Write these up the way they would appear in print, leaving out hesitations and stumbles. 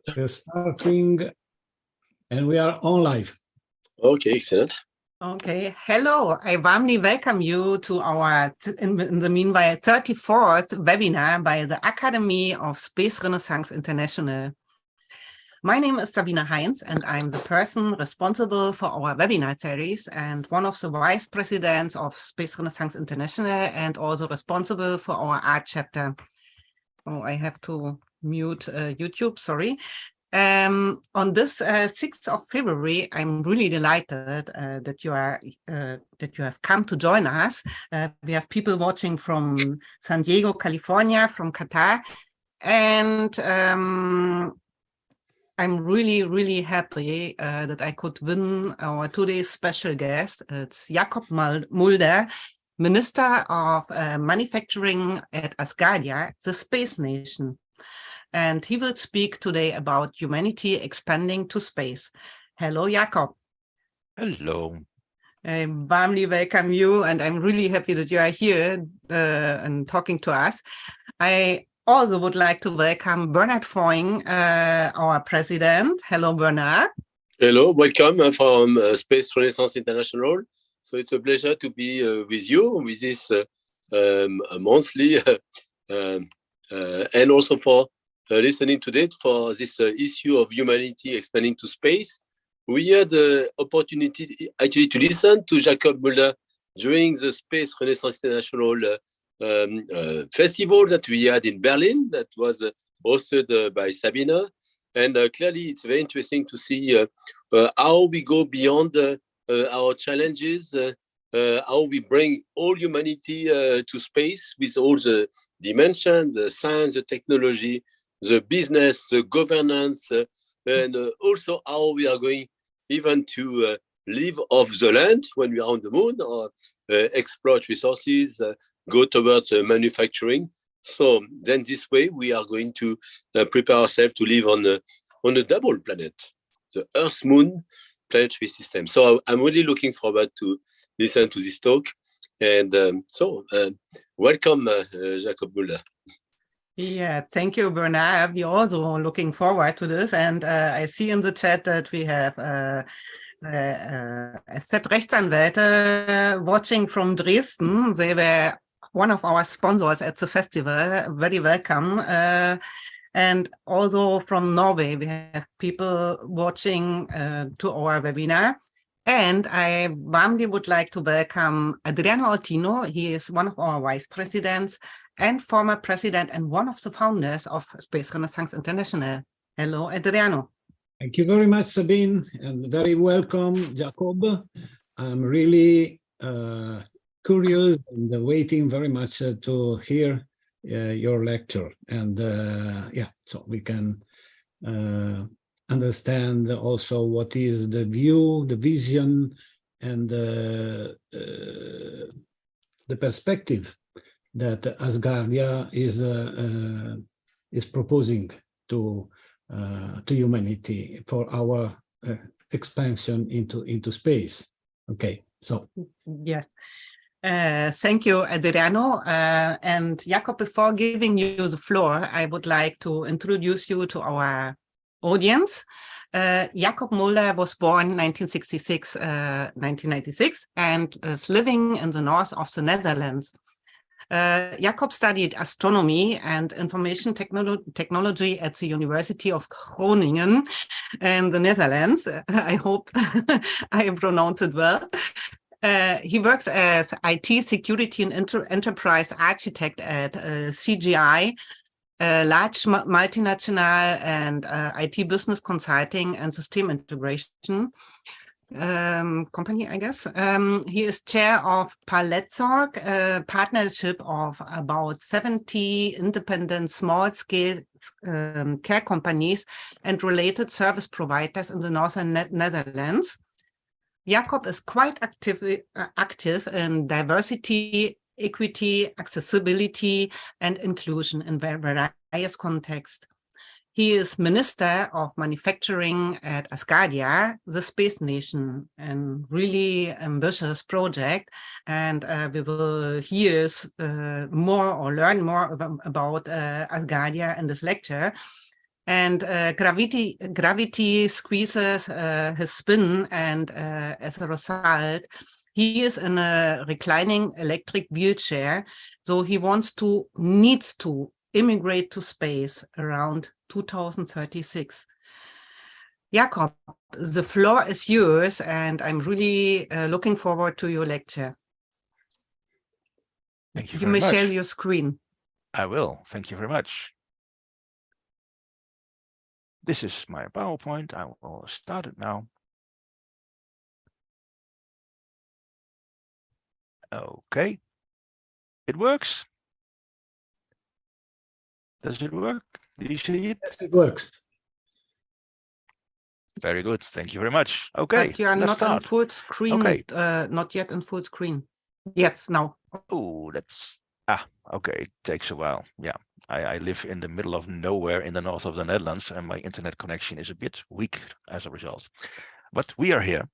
We're starting and we are on live. Okay, excellent. Okay, hello. I warmly welcome you to our, in the meanwhile, 34th webinar by the Academy of Space Renaissance International. My name is Sabine Heinz, and I'm the person responsible for our webinar series and one of the vice presidents of Space Renaissance International and also responsible for our art chapter. Oh, I have to mute YouTube, sorry. On this 6th of February, I'm really delighted that you have come to join us. We have people watching from San Diego, California, from Qatar, and I'm really, really happy that I could win our today's special guest. It's Jacob Mulder, Minister of Manufacturing at Asgardia, the space nation. And he will speak today about humanity expanding to space. Hello, Jacob. Hello. I warmly welcome you, and I'm really happy that you are here and talking to us. I also would like to welcome Bernard Foying, our president. Hello, Bernard. Hello, welcome from Space Renaissance International. So it's a pleasure to be with you with this monthly and also for listening today for this issue of humanity expanding to space. We had the opportunity actually to listen to Jacob Mulder during the Space Renaissance International festival that we had in Berlin that was hosted by Sabine. And clearly it's very interesting to see how we go beyond our challenges, how we bring all humanity to space with all the dimensions, the science, the technology, the business, the governance, and also how we are going even to live off the land when we are on the moon or exploit resources, go towards manufacturing. So then this way we are going to prepare ourselves to live on a double planet, the Earth-Moon planetary system. So I'm really looking forward to listen to this talk. And welcome, Jacob Mulder. Yeah, thank you, Bernard. We're also looking forward to this. And I see in the chat that we have SZ Rechtsanwälte watching from Dresden. They were one of our sponsors at the festival. Very welcome. And also from Norway, we have people watching to our webinar. And I warmly would like to welcome Adriano Autino. He is one of our vice presidents and former president and one of the founders of Space Renaissance International. Hello, Adriano. Thank you very much, Sabine, and very welcome, Jacob. I'm really curious and waiting very much to hear your lecture. And yeah, so we can understand also what is the view, the vision, and the perspective that Asgardia is proposing to humanity for our expansion into space. Okay, so yes. Thank you, Adriano. And Jacob, before giving you the floor, I would like to introduce you to our audience. Jacob Mulder was born 1996, and is living in the north of the Netherlands. Jacob studied astronomy and information technology at the University of Groningen in the Netherlands. I hope I pronounced it well. He works as IT security and enterprise architect at CGI, a large multinational and IT business consulting and system integration company, I guess. He is chair of Paletzorg, a partnership of about 70 independent small-scale care companies and related service providers in the northern Netherlands. Jacob is quite active in diversity, equity, accessibility, and inclusion in various contexts. He is Minister of Manufacturing at Asgardia, the space nation, a really ambitious project. And we will hear more or learn more about Asgardia in this lecture. And gravity squeezes his spin, and as a result, he is in a reclining electric wheelchair. So he needs to immigrate to space around 2036. Jacob, the floor is yours, and I'm really looking forward to your lecture. Thank you You very may much. share your screen. I will. Thank you very much. This is my PowerPoint. I will start it now. Okay. It works. Does it work? Do you see it? Yes, it works. Very good. Thank you very much. Okay, But you are let's not start. in full screen. Okay. Not yet in full screen. Yes, now. Oh, that's okay. It takes a while. Yeah, I live in the middle of nowhere in the north of the Netherlands, and my internet connection is a bit weak as a result. But we are here.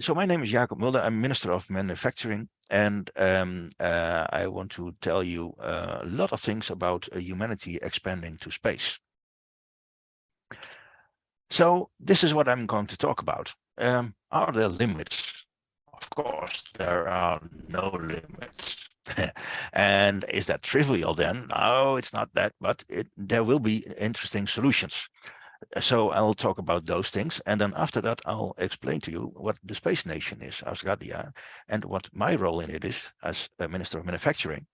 So my name is Jacob Mulder. I'm Minister of Manufacturing, and I want to tell you a lot of things about humanity expanding to space. So this is what I'm going to talk about. Are there limits? Of course, there are no limits. And is that trivial then? No, it's not that, but there will be interesting solutions. So I'll talk about those things, and then after that I'll explain to you what the space nation is, Asgardia, and what my role in it is as a Minister of Manufacturing.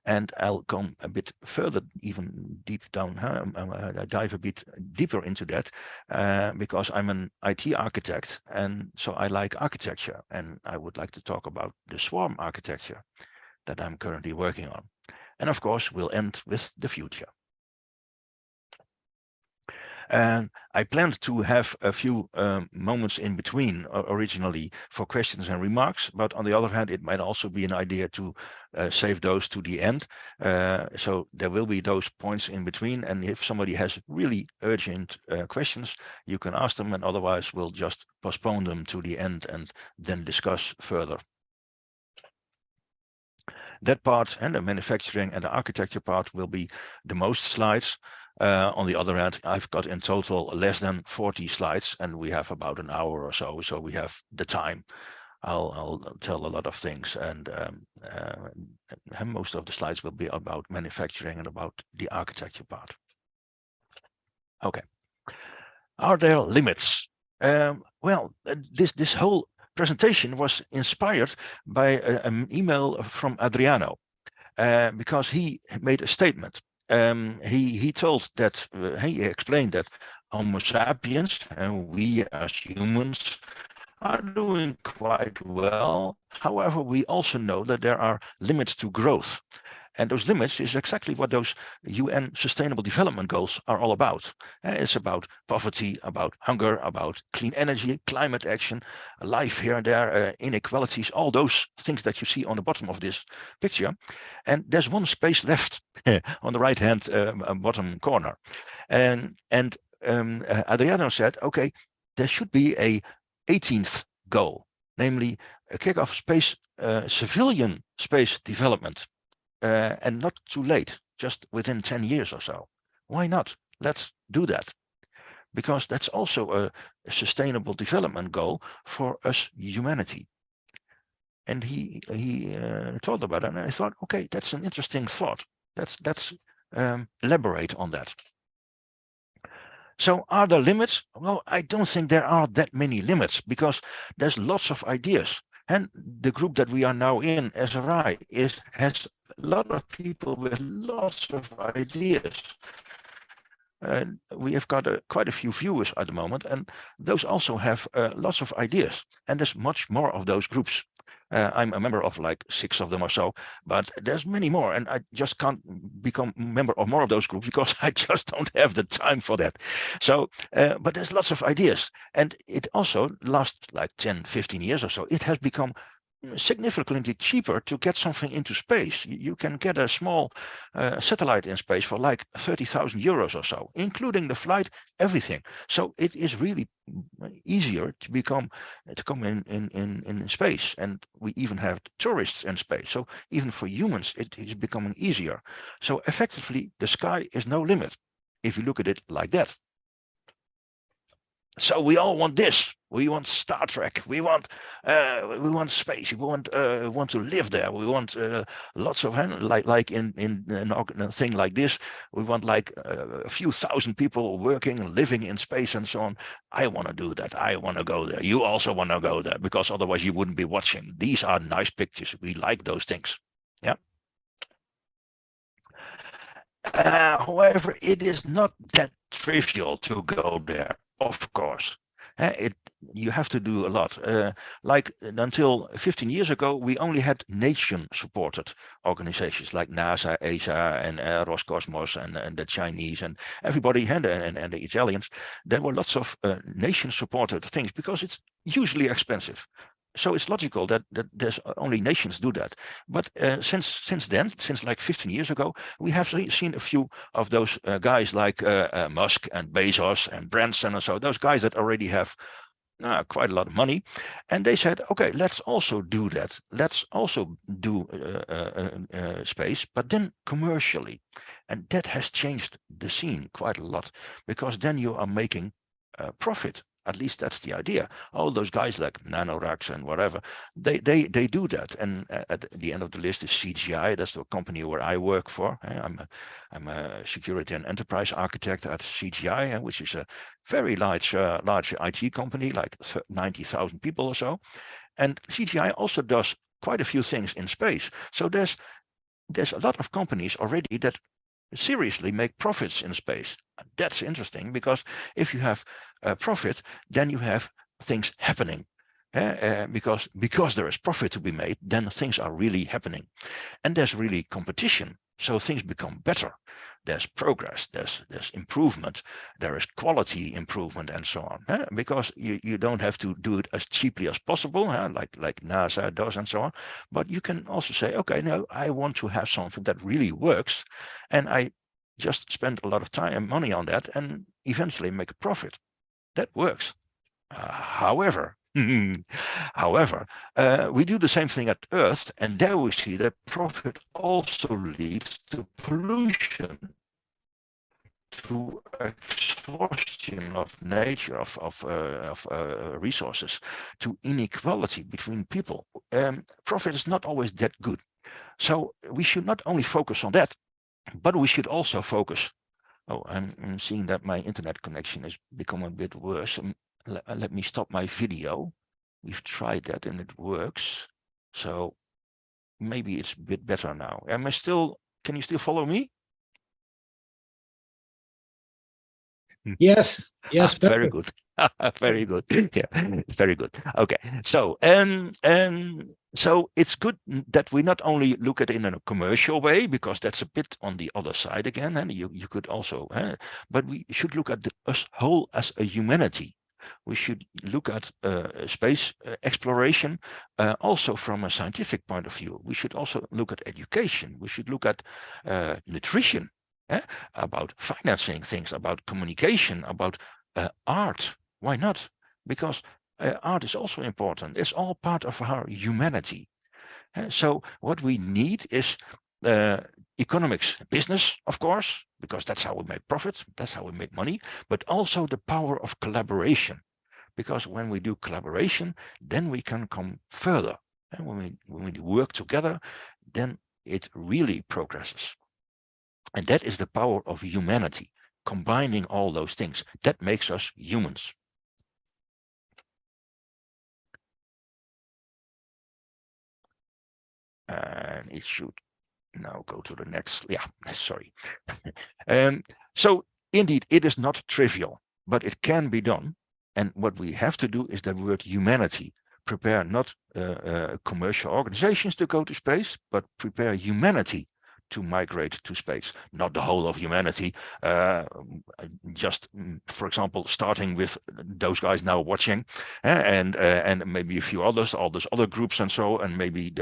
And I'll come a bit further, even deep down, I dive a bit deeper into that, because I'm an IT architect, and so I like architecture, and I would like to talk about the swarm architecture that I'm currently working on. And of course, we'll end with the future. And I planned to have a few moments in between originally for questions and remarks, but on the other hand, it might also be an idea to save those to the end. So there will be those points in between, and if somebody has really urgent questions, you can ask them, and otherwise we'll just postpone them to the end and then discuss further. That part and the manufacturing and the architecture part will be the most slides. On the other hand, I've got in total less than 40 slides, and we have about an hour or so, so we have the time. I'll tell a lot of things, and most of the slides will be about manufacturing and about the architecture part. Okay. Are there limits? Well, this whole presentation was inspired by an email from Adriano, because he made a statement. He told that he explained that Homo sapiens and we as humans are doing quite well. However, we also know that there are limits to growth. And those limits is exactly what those UN Sustainable Development Goals are all about. It's about poverty, about hunger, about clean energy, climate action, life here and there, inequalities, all those things that you see on the bottom of this picture. And there's one space left on the right-hand bottom corner. And Adriano said, okay, there should be a 18th goal, namely a kick-off space, civilian space development. And not too late, just within 10 years or so. Why not? Let's do that. Because that's also a sustainable development goal for us humanity. And he thought about it, and I thought, okay, that's an interesting thought. Let's elaborate on that. So are there limits? Well, I don't think there are that many limits, because there's lots of ideas. And the group that we are now in, SRI, has a lot of people with lots of ideas. We have got quite a few viewers at the moment, and those also have lots of ideas. And there's much more of those groups. I'm a member of like 6 of them or so, but there's many more, and I just can't become a member of more of those groups because I just don't have the time for that. So, but there's lots of ideas, and it also last like 10, 15 years or so, it has become significantly cheaper to get something into space. You can get a small satellite in space for like 30,000 euros or so, including the flight, everything. So it is really easier to come in space, and we even have tourists in space. So even for humans, it is becoming easier. So effectively, the sky is no limit. if you look at it like that. So we all want this. We want Star Trek. We want space. We want to live there. We want lots of like in a thing like this. We want like a few thousand people working, living in space and so on. I want to do that. I want to go there. You also want to go there, because otherwise you wouldn't be watching. These are nice pictures. We like those things. Yeah. However, it is not that trivial to go there, of course. You have to do a lot. Like until 15 years ago, we only had nation-supported organizations like NASA, ESA, and Roscosmos, and the Chinese, and everybody, and the Italians. There were lots of nation-supported things, because it's usually expensive. So it's logical that there's only nations do that. But since then, since like 15 years ago, we have seen a few of those guys like Musk and Bezos and Branson and so, those guys that already have quite a lot of money. And they said, okay, let's also do that. Let's also do space, but then commercially. And that has changed the scene quite a lot, because then you are making profit. At least that's the idea. All those guys like Nanoracks and whatever, they do that. And at the end of the list is CGI. That's the company where I work for. I'm a security and enterprise architect at CGI, which is a very large IT company, like 90,000 people or so. And CGI also does quite a few things in space. So there's a lot of companies already that seriously make profits in space. That's interesting, because if you have a profit, then you have things happening. Because there is profit to be made, then things are really happening. And there's really competition, so things become better. There's progress, there's improvement, there is quality improvement, and so on. Because you don't have to do it as cheaply as possible, like NASA does and so on. But you can also say, okay, no, I want to have something that really works, and I just spend a lot of time and money on that, and eventually make a profit. That works. However, we do the same thing at Earth, and there we see that profit also leads to pollution, to exhaustion of nature, of resources, to inequality between people. Profit is not always that good. So we should not only focus on that, but we should also focus. Oh, I'm seeing that my internet connection has become a bit worse. Let me stop my video. We've tried that and it works. So maybe it's a bit better now. Can you still follow me? Yes, very good. Very good. Yeah, very good. Okay. So so it's good that we not only look at it in a commercial way, because that's a bit on the other side again, and you could also, but we should look at us whole as a humanity. We should look at space exploration also from a scientific point of view. We should also look at education. We should look at nutrition, about financing things, about communication, about art. Why not? Because art is also important. It's all part of our humanity. So what we need is economics, business, of course, because that's how we make profits, that's how we make money, but also the power of collaboration. Because when we do collaboration, then we can come further. And when we work together, then it really progresses. And that is the power of humanity, combining all those things. That makes us humans. And it should now go to the next. Yeah, sorry. So indeed, it is not trivial, but it can be done. And what we have to do is the word humanity. Prepare not commercial organizations to go to space, but prepare humanity to migrate to space. Not the whole of humanity, just, for example, starting with those guys now watching, and maybe a few others, all those other groups and so, and maybe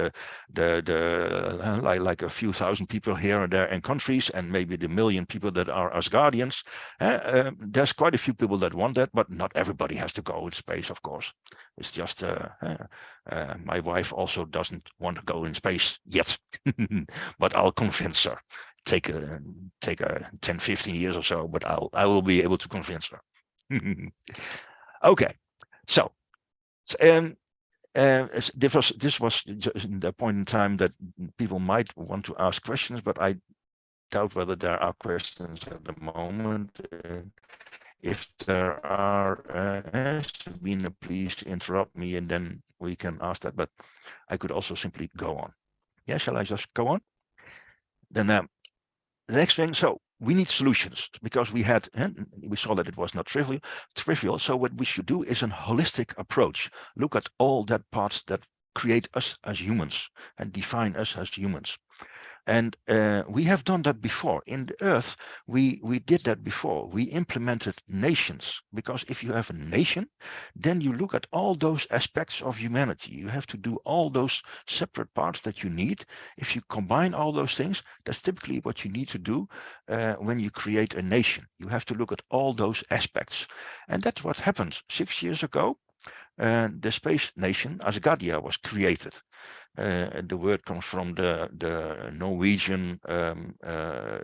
like a few thousand people here and there in countries, and maybe the million people that are Asgardians. There's quite a few people that want that, but not everybody has to go in space, of course. It's just my wife also doesn't want to go in space yet, but I'll convince her. take 10, 15 years or so, but I will be able to convince her. Okay, so this was the point in time that people might want to ask questions, but I doubt whether there are questions at the moment. If there are, Sabine, please interrupt me and then we can ask that, but I could also simply go on. Yeah, shall I just go on? Then the next thing, so we need solutions because we saw that it was not trivial. So what we should do is a holistic approach. Look at all that parts that create us as humans and define us as humans. And we have done that before. In the Earth, we did that before. We implemented nations, because if you have a nation, then you look at all those aspects of humanity. You have to do all those separate parts that you need. If you combine all those things, that's typically what you need to do when you create a nation. You have to look at all those aspects. And that's what happened 6 years ago. The space nation, Asgardia, was created. The word comes from the Norwegian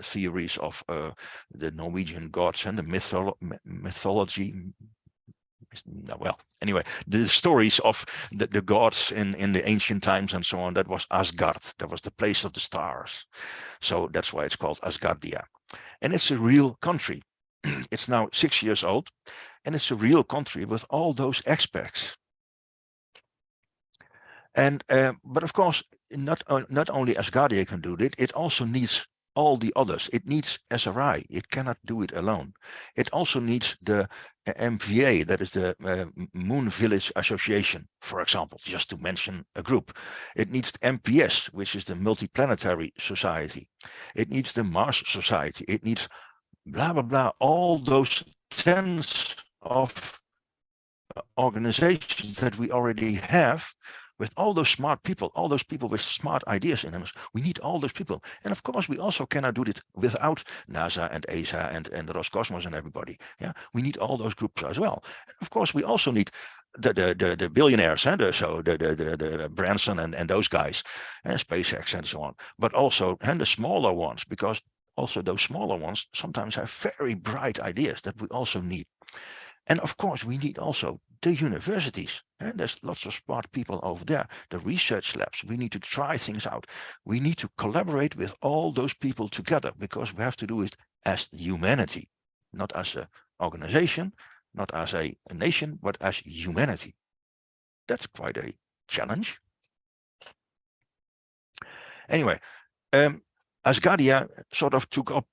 theories of the Norwegian gods and the mythology. Well, anyway, the stories of the gods in the ancient times and so on. That was Asgard. That was the place of the stars. So that's why it's called Asgardia. And it's a real country. It's now 6 years old, and it's a real country with all those aspects. And but of course, not only Asgardia can do it, it also needs all the others. It needs SRI. It cannot do it alone. It also needs the MVA, that is the Moon Village Association, for example, just to mention a group. It needs MPS, which is the Multiplanetary Society. It needs the Mars Society. It needs blah, blah, blah, all those tens of organizations that we already have, with all those smart people, all those people with smart ideas in them. We need all those people. And of course, we also cannot do it without NASA and ESA and Roscosmos and everybody. Yeah, we need all those groups as well. And of course, we also need the billionaires, so the Branson and those guys, and SpaceX and so on. But also the smaller ones, because also those smaller ones sometimes have very bright ideas that we also need. And of course, we need also the universities. And there's lots of smart people over there, the research labs. We need to try things out. We need to collaborate with all those people together, because we have to do it as humanity, not as an organization, not as a nation, but as humanity. That's quite a challenge. Anyway, Asgardia sort of took up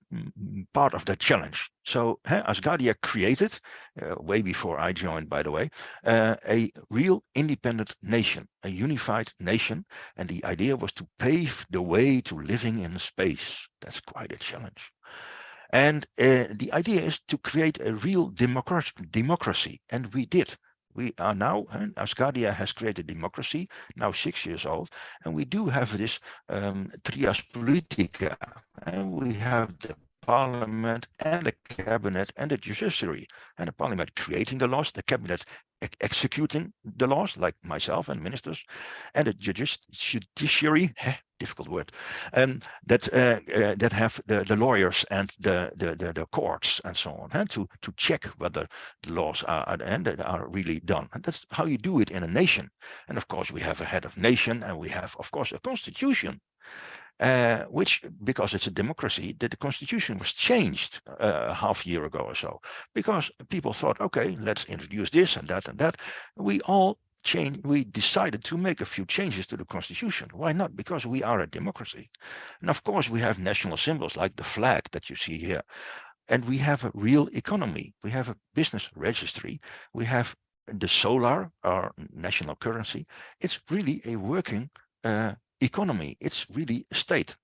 part of that challenge. So Asgardia created, way before I joined, by the way, a real independent nation, a unified nation. And the idea was to pave the way to living in space. That's quite a challenge. And the idea is to create a real democracy. And we did. We are now, Asgardia has created democracy, now 6 years old, and we do have this trias politica. And we have the parliament and the cabinet and the judiciary. And the parliament creating the laws, the cabinet executing the laws, like myself and ministers, and the judiciary, difficult word, that have the lawyers and the courts and so on, to check whether the laws are really done. And that's how you do it in a nation. And of course, we have a head of nation, and we have, of course, a constitution. Which, because it's a democracy, that the constitution was changed half a year ago or so, because people thought, okay, let's introduce this and that and that. We decided to make a few changes to the constitution. Why not? Because we are a democracy. And of course, we have national symbols like the flag that you see here. And we have a real economy. We have a business registry. We have the solar, our national currency. It's really a working economy. It's really a state.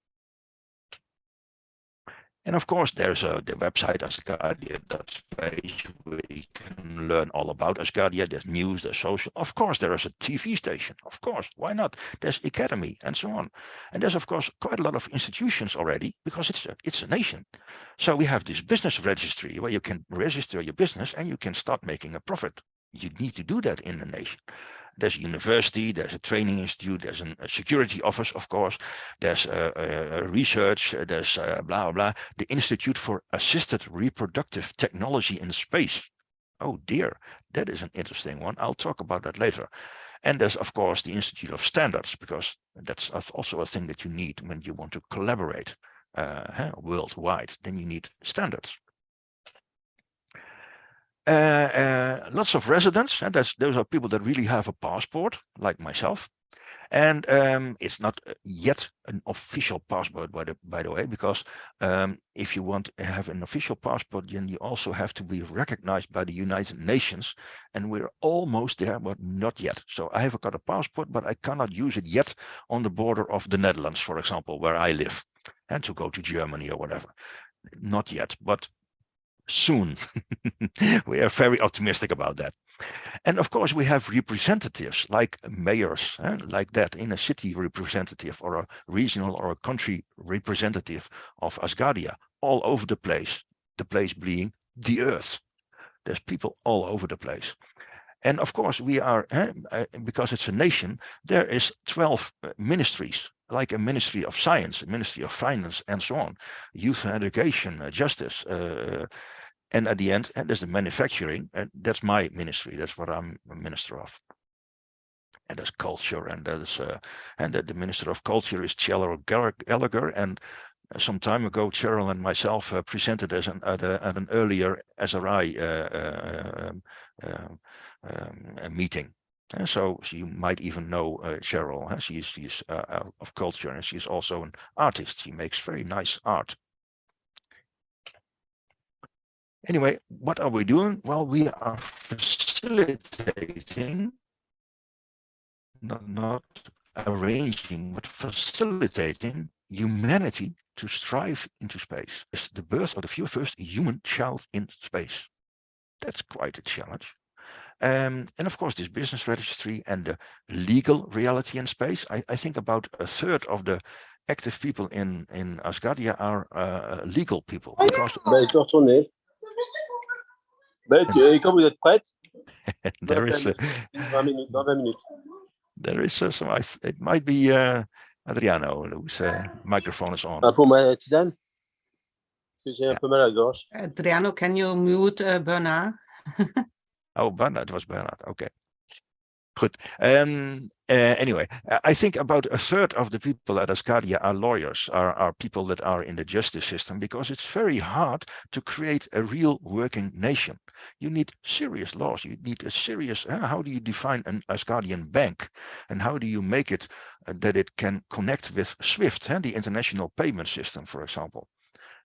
And of course, there's the website Asgardia.page, where you can learn all about Asgardia. There's news, there's social. Of course, there is a TV station. Of course, why not? There's academy and so on. And there's, of course, quite a lot of institutions already, because it's a nation. So we have this business registry where you can register your business and you can start making a profit. You need to do that in the nation. There's a university, there's a training institute, there's a security office, of course, there's a research, there's blah, blah, the Institute for Assisted Reproductive Technology in Space. Oh dear, that is an interesting one. I'll talk about that later. And there's, of course, the Institute of Standards, because that's also a thing that you need when you want to collaborate worldwide. Then you need standards. Lots of residents, and those are people that really have a passport, like myself. And it's not yet an official passport, by the way, because if you want to have an official passport, then you also have to be recognized by the United Nations, and we're almost there, but not yet. So I have got a passport, but I cannot use it yet on the border of the Netherlands, for example, where I live, and to go to Germany or whatever. Not yet, but soon. We are very optimistic about that. And of course, we have representatives like mayors, like that in a city representative or a regional or a country representative of Asgardia all over the place being the earth. There's people all over the place. And of course, we are, because it's a nation, there is 12 ministries, like a Ministry of Science, a Ministry of Finance, and so on, youth and education, justice, and at the end, there's the manufacturing, and that's my ministry. That's what I'm a minister of. And there's culture, and there's and the minister of culture is Cheryl Gallagher. And some time ago, Cheryl and myself presented as at an earlier SRI meeting. And so you might even know Cheryl. She's of culture, and she's also an artist. She makes very nice art. Anyway, what are we doing? Well, we are facilitating, not arranging, but facilitating humanity to strive into space. It's the birth of the first human child in space. That's quite a challenge. And of course, this business registry and the legal reality in space. I think about a third of the active people in Asgardia are legal people. Because Quand vous êtes prête, there is 20 minutes. There is some. It might be Adriano whose microphone is on. Pour ma tisane, parce que j'ai un peu mal à la gorge. Adriano, can you mute Bernard? Oh, Bernard, it was Bernard. Okay. Good. Anyway, I think about a third of the people at Asgardia are lawyers, are people that are in the justice system, because it's very hard to create a real working nation. You need serious laws. You need a serious, how do you define an Asgardian bank? And how do you make it that it can connect with SWIFT, the international payment system, for example?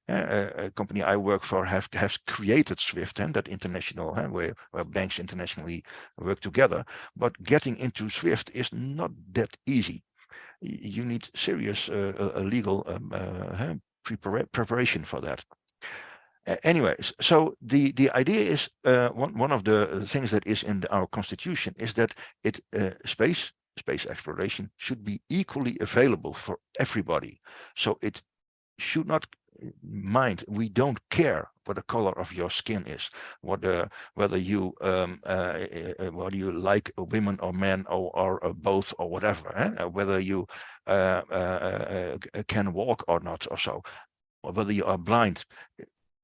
A company I work for has created SWIFT, and that international where banks internationally work together. But getting into SWIFT is not that easy. You need serious legal preparation for that. Anyways, so the idea is one of the things that is in our constitution is that space exploration should be equally available for everybody. So it should not mind, we don't care what the color of your skin is, whether you like women or men or both or whatever, whether you can walk or not or so, or whether you are blind.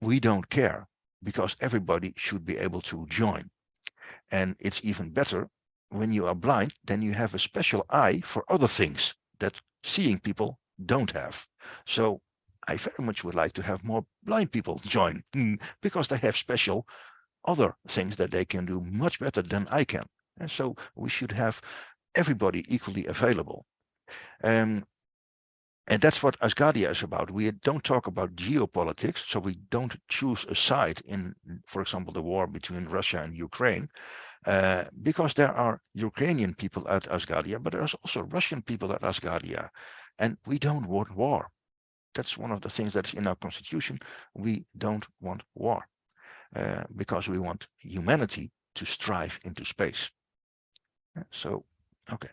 We don't care, because everybody should be able to join. And it's even better when you are blind, then you have a special eye for other things that seeing people don't have. So I very much would like to have more blind people join, because they have special other things that they can do much better than I can. And so we should have everybody equally available. And that's what Asgardia is about. We don't talk about geopolitics, so we don't choose a side in, for example, the war between Russia and Ukraine, because there are Ukrainian people at Asgardia, but there's also Russian people at Asgardia, and we don't want war. That's one of the things that's in our constitution. We don't want war, because we want humanity to strive into space. So, okay.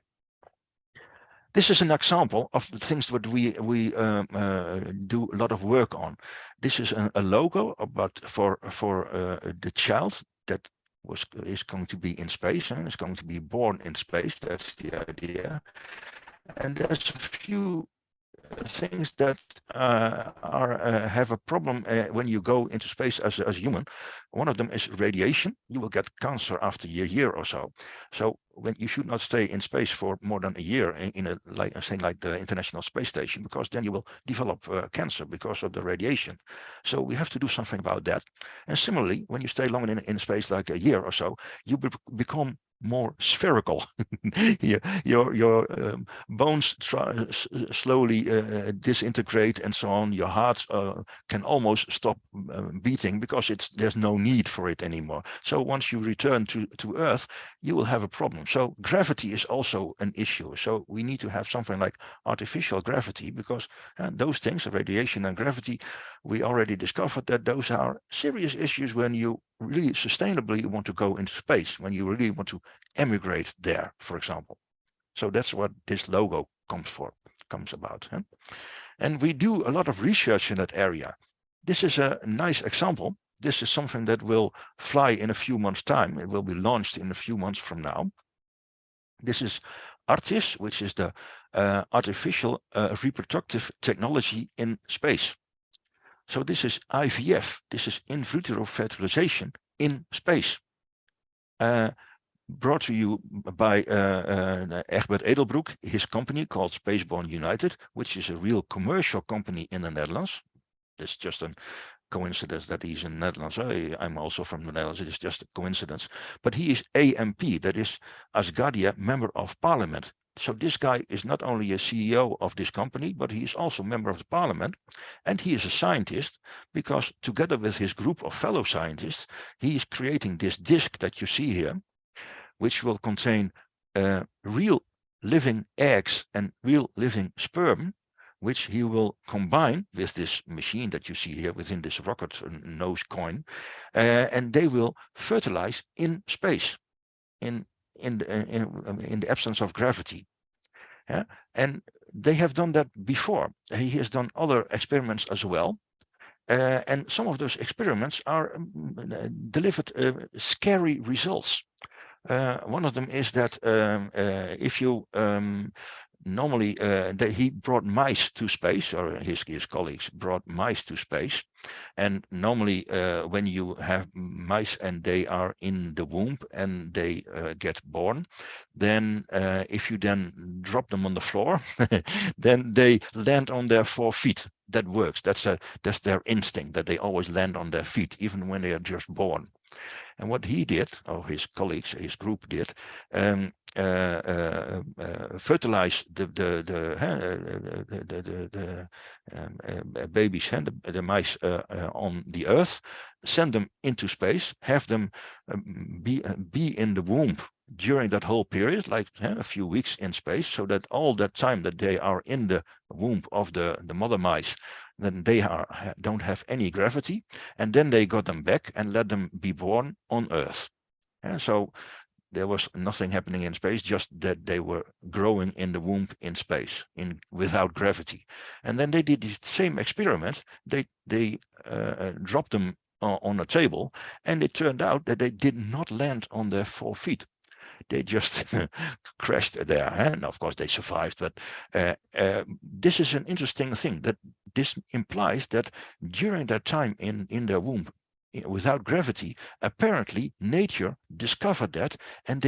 This is an example of the things that we do a lot of work on. This is a logo about for the child that is going to be in space and is going to be born in space. That's the idea. And there's a few things that have a problem when you go into space as a human. One of them is radiation. You will get cancer after a year or so. So when you should not stay in space for more than a year in a thing like the International Space Station, because then you will develop cancer because of the radiation. So we have to do something about that. And similarly, when you stay long in space, like a year or so, you become more spherical. your bones slowly disintegrate and so on. Your heart can almost stop beating because there's no need for it anymore. So once you return to Earth, you will have a problem. So gravity is also an issue. So we need to have something like artificial gravity, because those things, radiation and gravity, we already discovered that those are serious issues when you really sustainably want to go into space, when you really want to emigrate there, for example. So that's what this logo comes about. Huh? And we do a lot of research in that area. This is a nice example. This is something that will fly in a few months' time. It will be launched in a few months from now. This is ARTIS, which is the artificial reproductive technology in space. So this is IVF. This is in vitro fertilization in space. Brought to you by Egbert Edelbroek, his company called Spaceborne United, which is a real commercial company in the Netherlands. It's just a coincidence that he's in the Netherlands. I'm also from the Netherlands. It is just a coincidence. But he is AMP, that is Asgardia, Member of Parliament. So this guy is not only a CEO of this company, but he is also member of the parliament. And he is a scientist, because together with his group of fellow scientists, he is creating this disc that you see here, which will contain real living eggs and real living sperm, which he will combine with this machine that you see here within this rocket nose coin, and they will fertilize in space, in the absence of gravity. Yeah? And they have done that before. He has done other experiments as well. And some of those experiments are delivered scary results. One of them is that if you normally he brought mice to space, or his colleagues brought mice to space, and normally when you have mice and they are in the womb and they get born, then if you then drop them on the floor, then they land on their 4 feet. That works. That's their instinct, that they always land on their feet even when they are just born. And what he did, or his colleagues, his group did, fertilize the babies and the mice on the Earth, send them into space, have them be in the womb during that whole period, like a few weeks in space, so that all that time that they are in the womb of the mother mice, then they don't have any gravity, and then they got them back and let them be born on Earth. And so there was nothing happening in space, just that they were growing in the womb in space, without gravity. And then they did the same experiment. They dropped them on a table, and it turned out that they did not land on their 4 feet. They just crashed there, and of course they survived. But this is an interesting thing, that this implies that during their time in their womb without gravity, apparently nature discovered that, and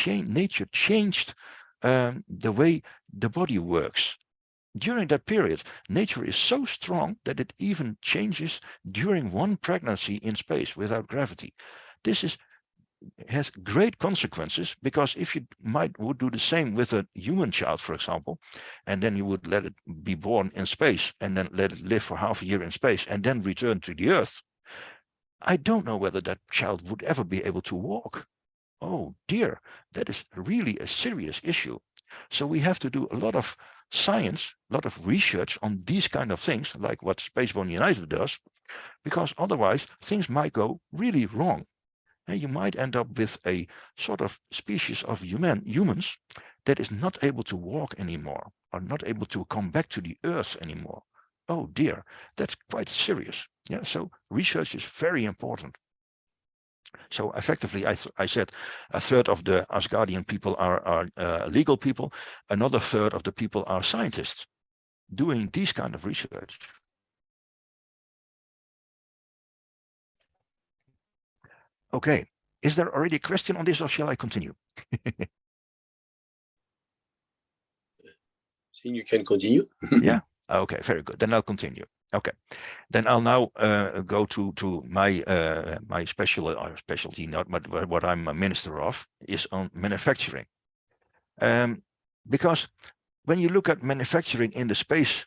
nature changed the way the body works. During that period, nature is so strong that it even changes during one pregnancy in space without gravity. This has great consequences, because if you would do the same with a human child, for example, and then you would let it be born in space and then let it live for half a year in space and then return to the Earth, I don't know whether that child would ever be able to walk. Oh dear, that is really a serious issue. So we have to do a lot of science, a lot of research on these kind of things, like what Spaceborne United does, because otherwise things might go really wrong. And you might end up with a sort of species of humans that is not able to walk anymore, or not able to come back to the Earth anymore. Oh dear, that's quite serious. Yeah, so research is very important. So effectively, I said a third of the Asgardian people are legal people, another third of the people are scientists doing these kind of research. Okay, is there already a question on this, or shall I continue? I think you can continue. Yeah. Okay, very good. Then I'll continue. Okay, then I'll now go to my my specialty, not but what I'm a minister of, is on manufacturing. Because when you look at manufacturing in the space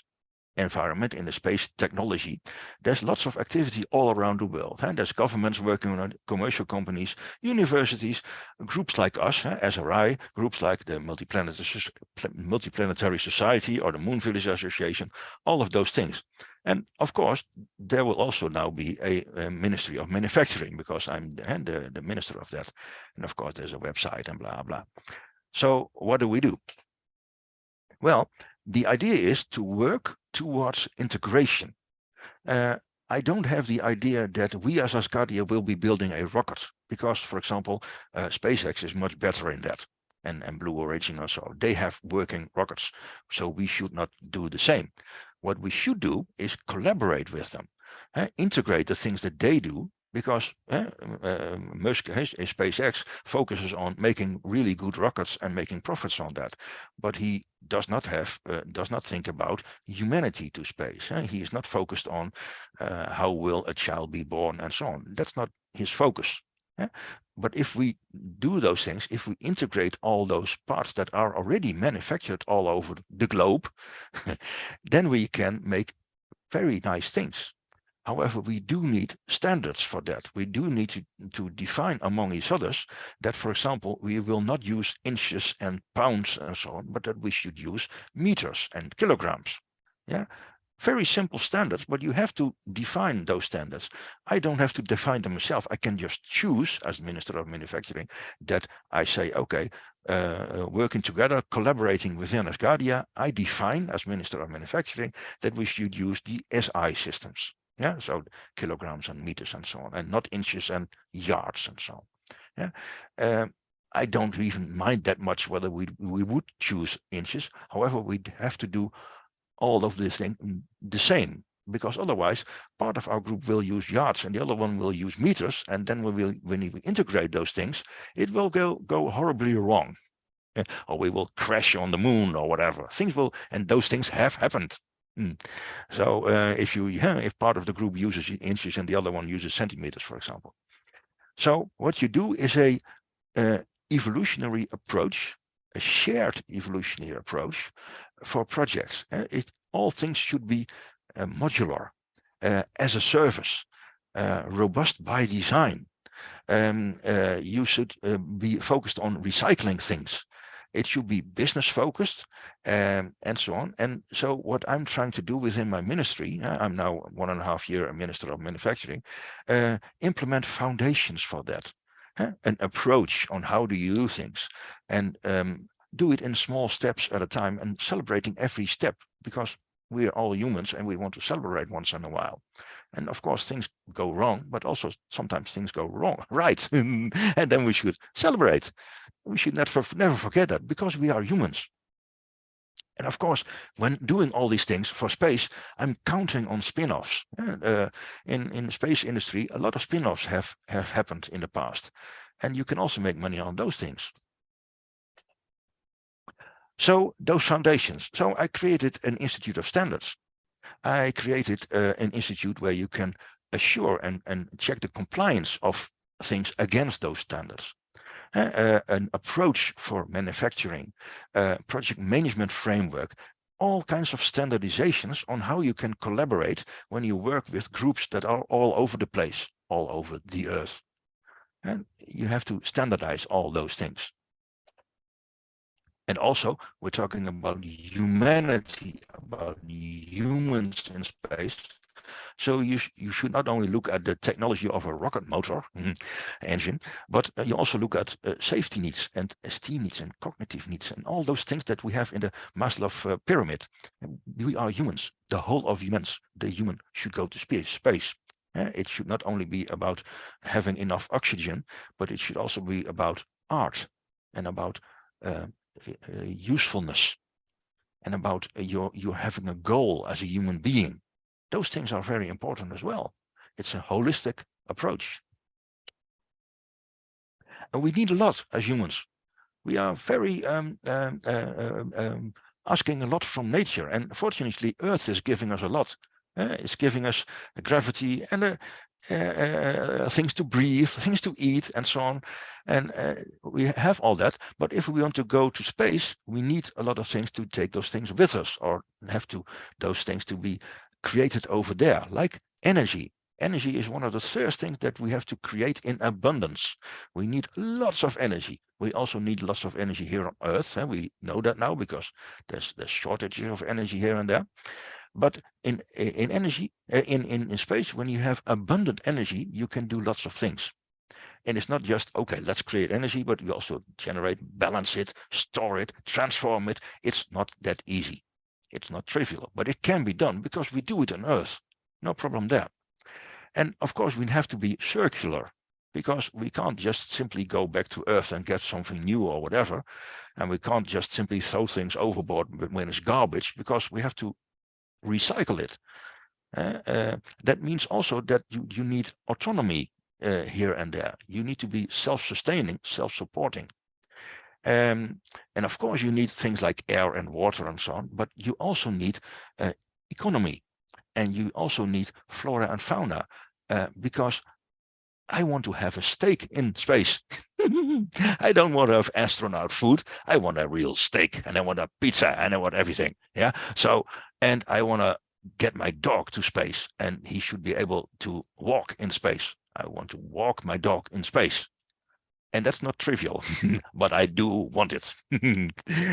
environment, in the space technology, there's lots of activity all around the world. There's governments working on it, commercial companies, universities, groups like us, SRI, groups like the Multiplanetary Society or the Moon Village Association, all of those things. And of course, there will also now be a Ministry of Manufacturing, because I'm the minister of that. And of course, there's a website and blah, blah. So what do? Well, the idea is to work towards integration. I don't have the idea that we as Asgardia will be building a rocket, because, for example, SpaceX is much better in that, and Blue Origin also. They have working rockets, so we should not do the same. What we should do is collaborate with them, integrate the things that they do, because Musk, SpaceX, focuses on making really good rockets and making profits on that, but he does not think about humanity to space. He is not focused on how will a child be born and so on. That's not his focus. But if we do those things, if we integrate all those parts that are already manufactured all over the globe, then we can make very nice things. However, we do need standards for that. We do need to define among each others that, for example, we will not use inches and pounds and so on, but that we should use meters and kilograms. Yeah, very simple standards, but you have to define those standards. I don't have to define them myself. I can just choose, as Minister of Manufacturing, that I say, okay, working together, collaborating within Asgardia, I define as Minister of Manufacturing that we should use the SI systems. Yeah, so kilograms and meters and so on, and not inches and yards and so on. Yeah, I don't even mind that much whether we would choose inches. However, we have to do all of this thing the same, because otherwise part of our group will use yards and the other one will use meters, and then when we integrate those things, it will go horribly wrong. Or we will crash on the moon or whatever. Things will, and those things have happened. So if part of the group uses inches and the other one uses centimeters, for example. So what you do is a evolutionary approach, a shared evolutionary approach for projects. All things should be modular, as a service, robust by design. You should be focused on recycling things. It should be business focused, and so on. And so what I'm trying to do within my ministry, I'm now 1.5 years a Minister of Manufacturing, implement foundations for that, an approach on how do you do things, and do it in small steps at a time, and celebrating every step, because we are all humans and we want to celebrate once in a while. And of course, things go wrong, but also sometimes things go wrong, right? And then we should celebrate. We should never forget that, because we are humans. And of course, when doing all these things for space, I'm counting on spin-offs. In the space industry, a lot of spin-offs have happened in the past. And you can also make money on those things. So those foundations. So I created an Institute of Standards. I created an institute where you can assure and check the compliance of things against those standards. An approach for manufacturing, project management framework, all kinds of standardizations on how you can collaborate when you work with groups that are all over the place, all over the earth. And you have to standardize all those things. And also, we're talking about humanity, about humans in space. So you should not only look at the technology of a rocket motor engine, but you also look at safety needs and esteem needs and cognitive needs and all those things that we have in the Maslow pyramid. We are humans. The whole of humans, the human should go to space. It should not only be about having enough oxygen, but it should also be about art and about usefulness and about you having a goal as a human being. Those things are very important as well. It's a holistic approach. And we need a lot as humans. We are very asking a lot from nature, and fortunately Earth is giving us a lot. It's giving us gravity and things to breathe, things to eat, and so on. And we have all that, but if we want to go to space, we need a lot of things to take those things with us, or have to those things to be created over there, like energy. Energy is one of the first things that we have to create in abundance. We need lots of energy. We also need lots of energy here on Earth, and we know that now because there's shortages of energy here and there. But in energy, in space, when you have abundant energy, you can do lots of things. And it's not just, okay, let's create energy, but we also generate, balance it, store it, transform it. It's not that easy. It's not trivial, but it can be done because we do it on Earth. No problem there. And of course, we have to be circular, because we can't just simply go back to Earth and get something new or whatever. And we can't just simply throw things overboard when it's garbage, because we have to recycle it. That means also that you need autonomy here and there. You need to be self-sustaining, self-supporting. And of course, you need things like air and water and so on, but you also need economy. And you also need flora and fauna, because I want to have a steak in space. I don't want to have astronaut food. I want a real steak, and I want a pizza, and I want everything. Yeah. So, and I want to get my dog to space, and he should be able to walk in space. I want to walk my dog in space. And that's not trivial, but I do want it.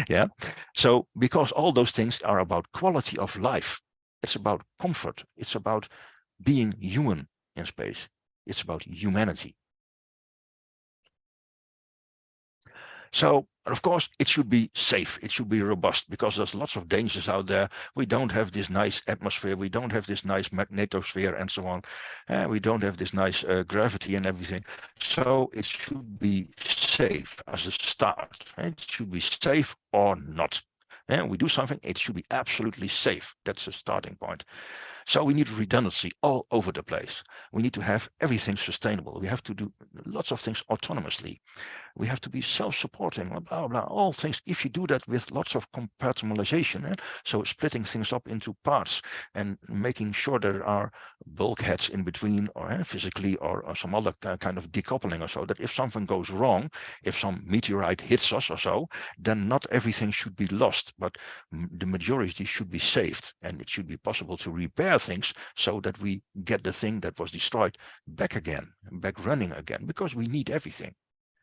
Yeah. So, because all those things are about quality of life. It's about comfort. It's about being human in space. It's about humanity. So, of course, it should be safe. It should be robust, because there's lots of dangers out there. We don't have this nice atmosphere. We don't have this nice magnetosphere and so on. We don't have this nice gravity and everything. So it should be safe as a start. It should be safe or not. And we do something, it should be absolutely safe. That's a starting point. So we need redundancy all over the place. We need to have everything sustainable. We have to do lots of things autonomously. We have to be self-supporting, blah, blah, blah, all things. If you do that with lots of compartmentalization, so splitting things up into parts and making sure there are bulkheads in between, or physically, or some other kind of decoupling or so, that if something goes wrong, if some meteorite hits us or so, then not everything should be lost, but the majority should be saved, and it should be possible to repair things so that we get the thing that was destroyed back again, back running again, because we need everything.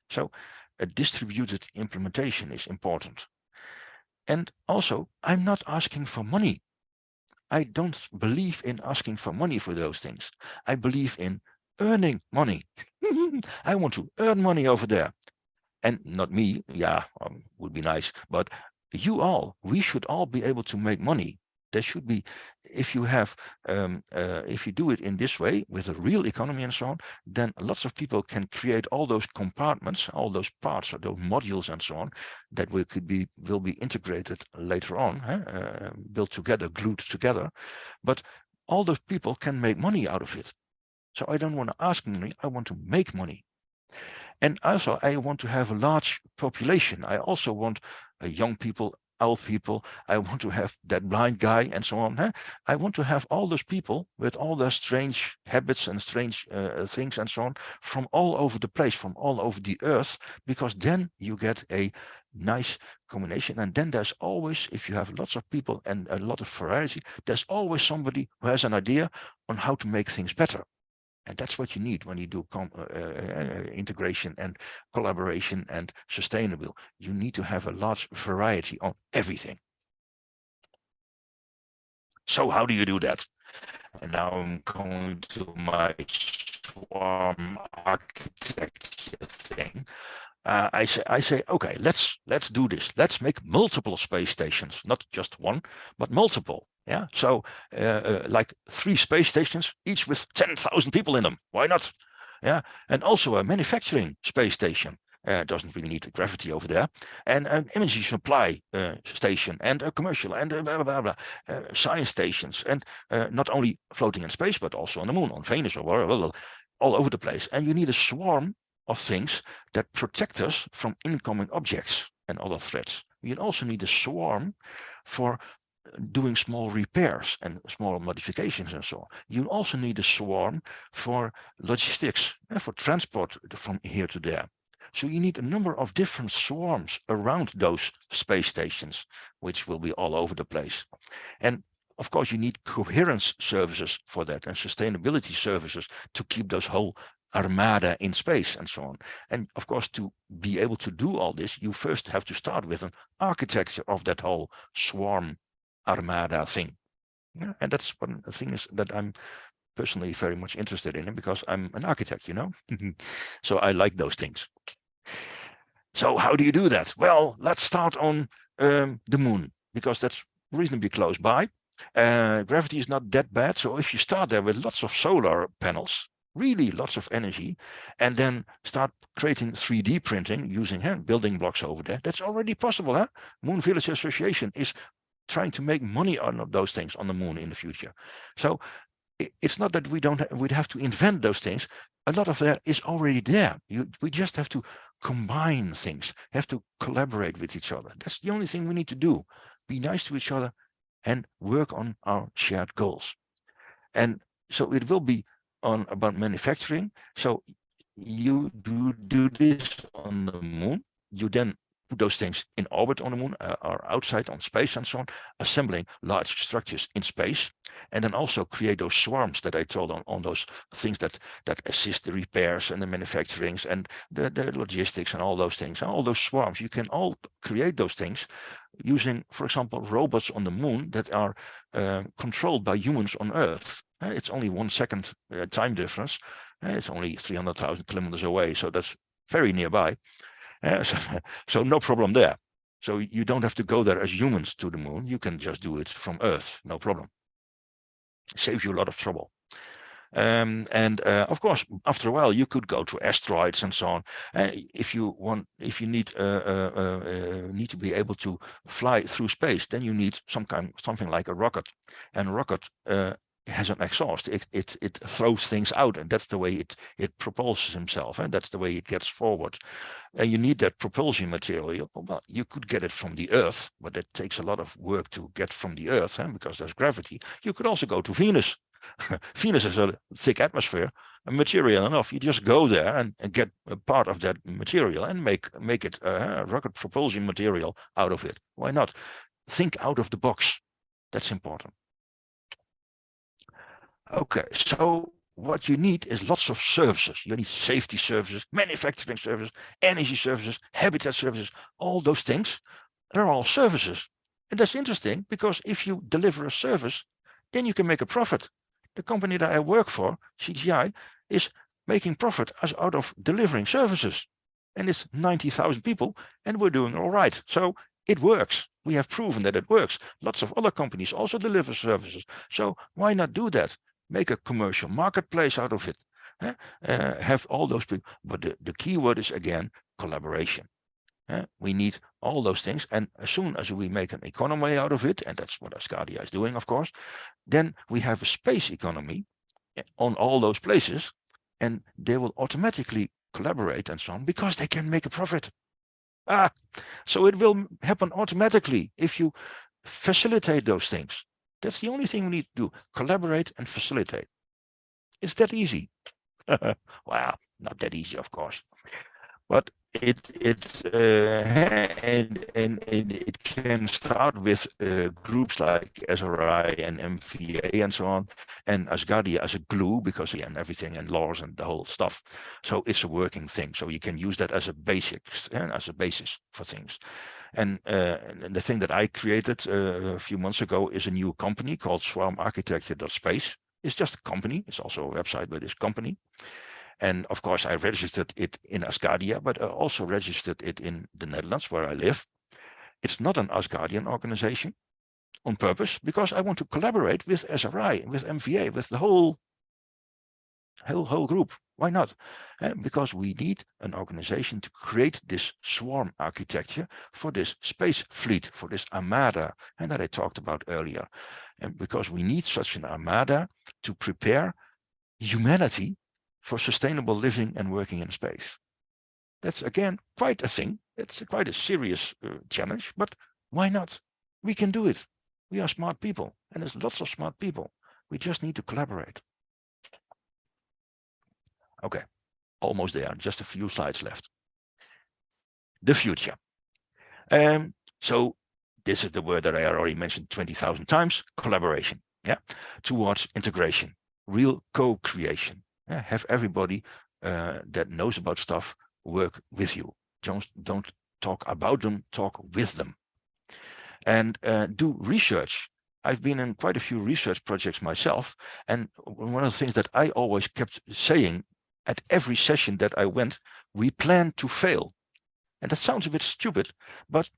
So a distributed implementation is important. And also, I'm not asking for money. I don't believe in asking for money for those things. I believe in earning money. I want to earn money over there. And not me, yeah, would be nice, but you all, we should all be able to make money. There should be, if you have, if you do it in this way with a real economy and so on, then lots of people can create all those compartments, all those parts, or those modules and so on, that will be integrated later on, built together, glued together. But all those people can make money out of it. So I don't want to ask money, I want to make money. And also, I want to have a large population. I also want young people, old people. I want to have that blind guy and so on. I want to have all those people with all their strange habits and strange things and so on from all over the place, from all over the earth, because then you get a nice combination. And then there's always, if you have lots of people and a lot of variety, there's always somebody who has an idea on how to make things better. And that's what you need when you do integration and collaboration and sustainable. You need to have a large variety on everything. So how do you do that? And now I'm going to my swarm architecture thing. I say, okay, let's do this. Let's make multiple space stations, not just one, but multiple. Yeah, so like 3 space stations, each with 10,000 people in them. Why not? Yeah, and also a manufacturing space station. Doesn't really need gravity over there, and an energy supply station, and a commercial, and blah, blah, blah, science stations, and not only floating in space, but also on the moon, on Venus, or wherever, all over the place. And you need a swarm of things that protect us from incoming objects and other threats. You also need a swarm for doing small repairs and small modifications and so on. You also need a swarm for logistics, for transport from here to there. So you need a number of different swarms around those space stations, which will be all over the place. And of course, you need coherence services for that, and sustainability services to keep those whole armada in space and so on. And of course, to be able to do all this, you first have to start with an architecture of that whole swarm armada thing. Yeah, and that's one of the things that I'm personally very much interested in, because I'm an architect, you know. So I like those things. So how do you do that? Well, let's start on the moon, because that's reasonably close by. Gravity is not that bad. So if you start there with lots of solar panels, really lots of energy, and then start creating 3D printing using building blocks over there, that's already possible. Huh? Moon Village Association is trying to make money out of those things on the moon in the future. So it's not that we'd have to invent those things. A lot of that is already there. We just have to combine things, have to collaborate with each other. That's the only thing we need to do. Be nice to each other and work on our shared goals. And so it will be about manufacturing. So you do this on the moon. You then put those things in orbit on the moon, or outside on space and so on, assembling large structures in space, and then also create those swarms that I told on those things that assist the repairs and the manufacturings and the logistics and all those things. And all those swarms, you can all create those things using, for example, robots on the moon that are controlled by humans on Earth. It's only 1 second time difference. It's only 300,000 kilometers away, so that's very nearby. So no problem there. So you don't have to go there as humans to the moon. You can just do it from Earth, no problem. Saves you a lot of trouble. Of course, after a while, you could go to asteroids and so on. If you need to be able to fly through space, then you need something like a rocket. And a rocket has an exhaust. It throws things out, and that's the way it propulses himself, and that's the way it gets forward. And you need that propulsion material. Well, you could get it from the Earth, but it takes a lot of work to get from the Earth, because there's gravity. You could also go to Venus. Venus has a thick atmosphere, and material enough. You just go there and get a part of that material and make it rocket propulsion material out of it. Why not? Think out of the box. That's important. Okay, so what you need is lots of services. You need safety services, manufacturing services, energy services, habitat services, all those things. They're all services. And that's interesting, because if you deliver a service, then you can make a profit. The company that I work for, CGI, is making profit out of delivering services. And it's 90,000 people, and we're doing all right. So it works. We have proven that it works. Lots of other companies also deliver services. So why not do that? Make a commercial marketplace out of it. Have all those people. But the key word is, again, collaboration. We need all those things. And as soon as we make an economy out of it, and that's what Asgardia is doing, of course, then we have a space economy on all those places, and they will automatically collaborate and so on, because they can make a profit. So it will happen automatically if you facilitate those things. That's the only thing we need to do, collaborate and facilitate. It's that easy. Well, not that easy, of course. But it can start with groups like SRI and MVA and so on, and Asgardia as a glue, because and everything and laws and the whole stuff. So it's a working thing. So you can use that as a basis for things. And the thing that I created a few months ago is a new company called swarmarchitecture.space. It's just a company. It's also a website, but it's a company. And of course, I registered it in Asgardia, but I also registered it in the Netherlands, where I live. It's not an Asgardian organization. on purpose because I want to collaborate with SRI, with MVA, with the whole group. Why not? Because we need an organization to create this swarm architecture for this space fleet, for this armada, and that I talked about earlier. And because we need such an armada to prepare humanity for sustainable living and working in space. That's again quite a thing. It's quite a serious challenge, but why not? We can do it. We are smart people, and there's lots of smart people. We just need to collaborate. Okay, almost there, just a few slides left. The future. So this is the word that I already mentioned 20,000 times, collaboration, yeah, towards integration, real co-creation. Yeah? Have everybody that knows about stuff work with you. Don't talk about them, talk with them. And do research. I've been in quite a few research projects myself, and one of the things that I always kept saying at every session that I went, we plan to fail. And that sounds a bit stupid, but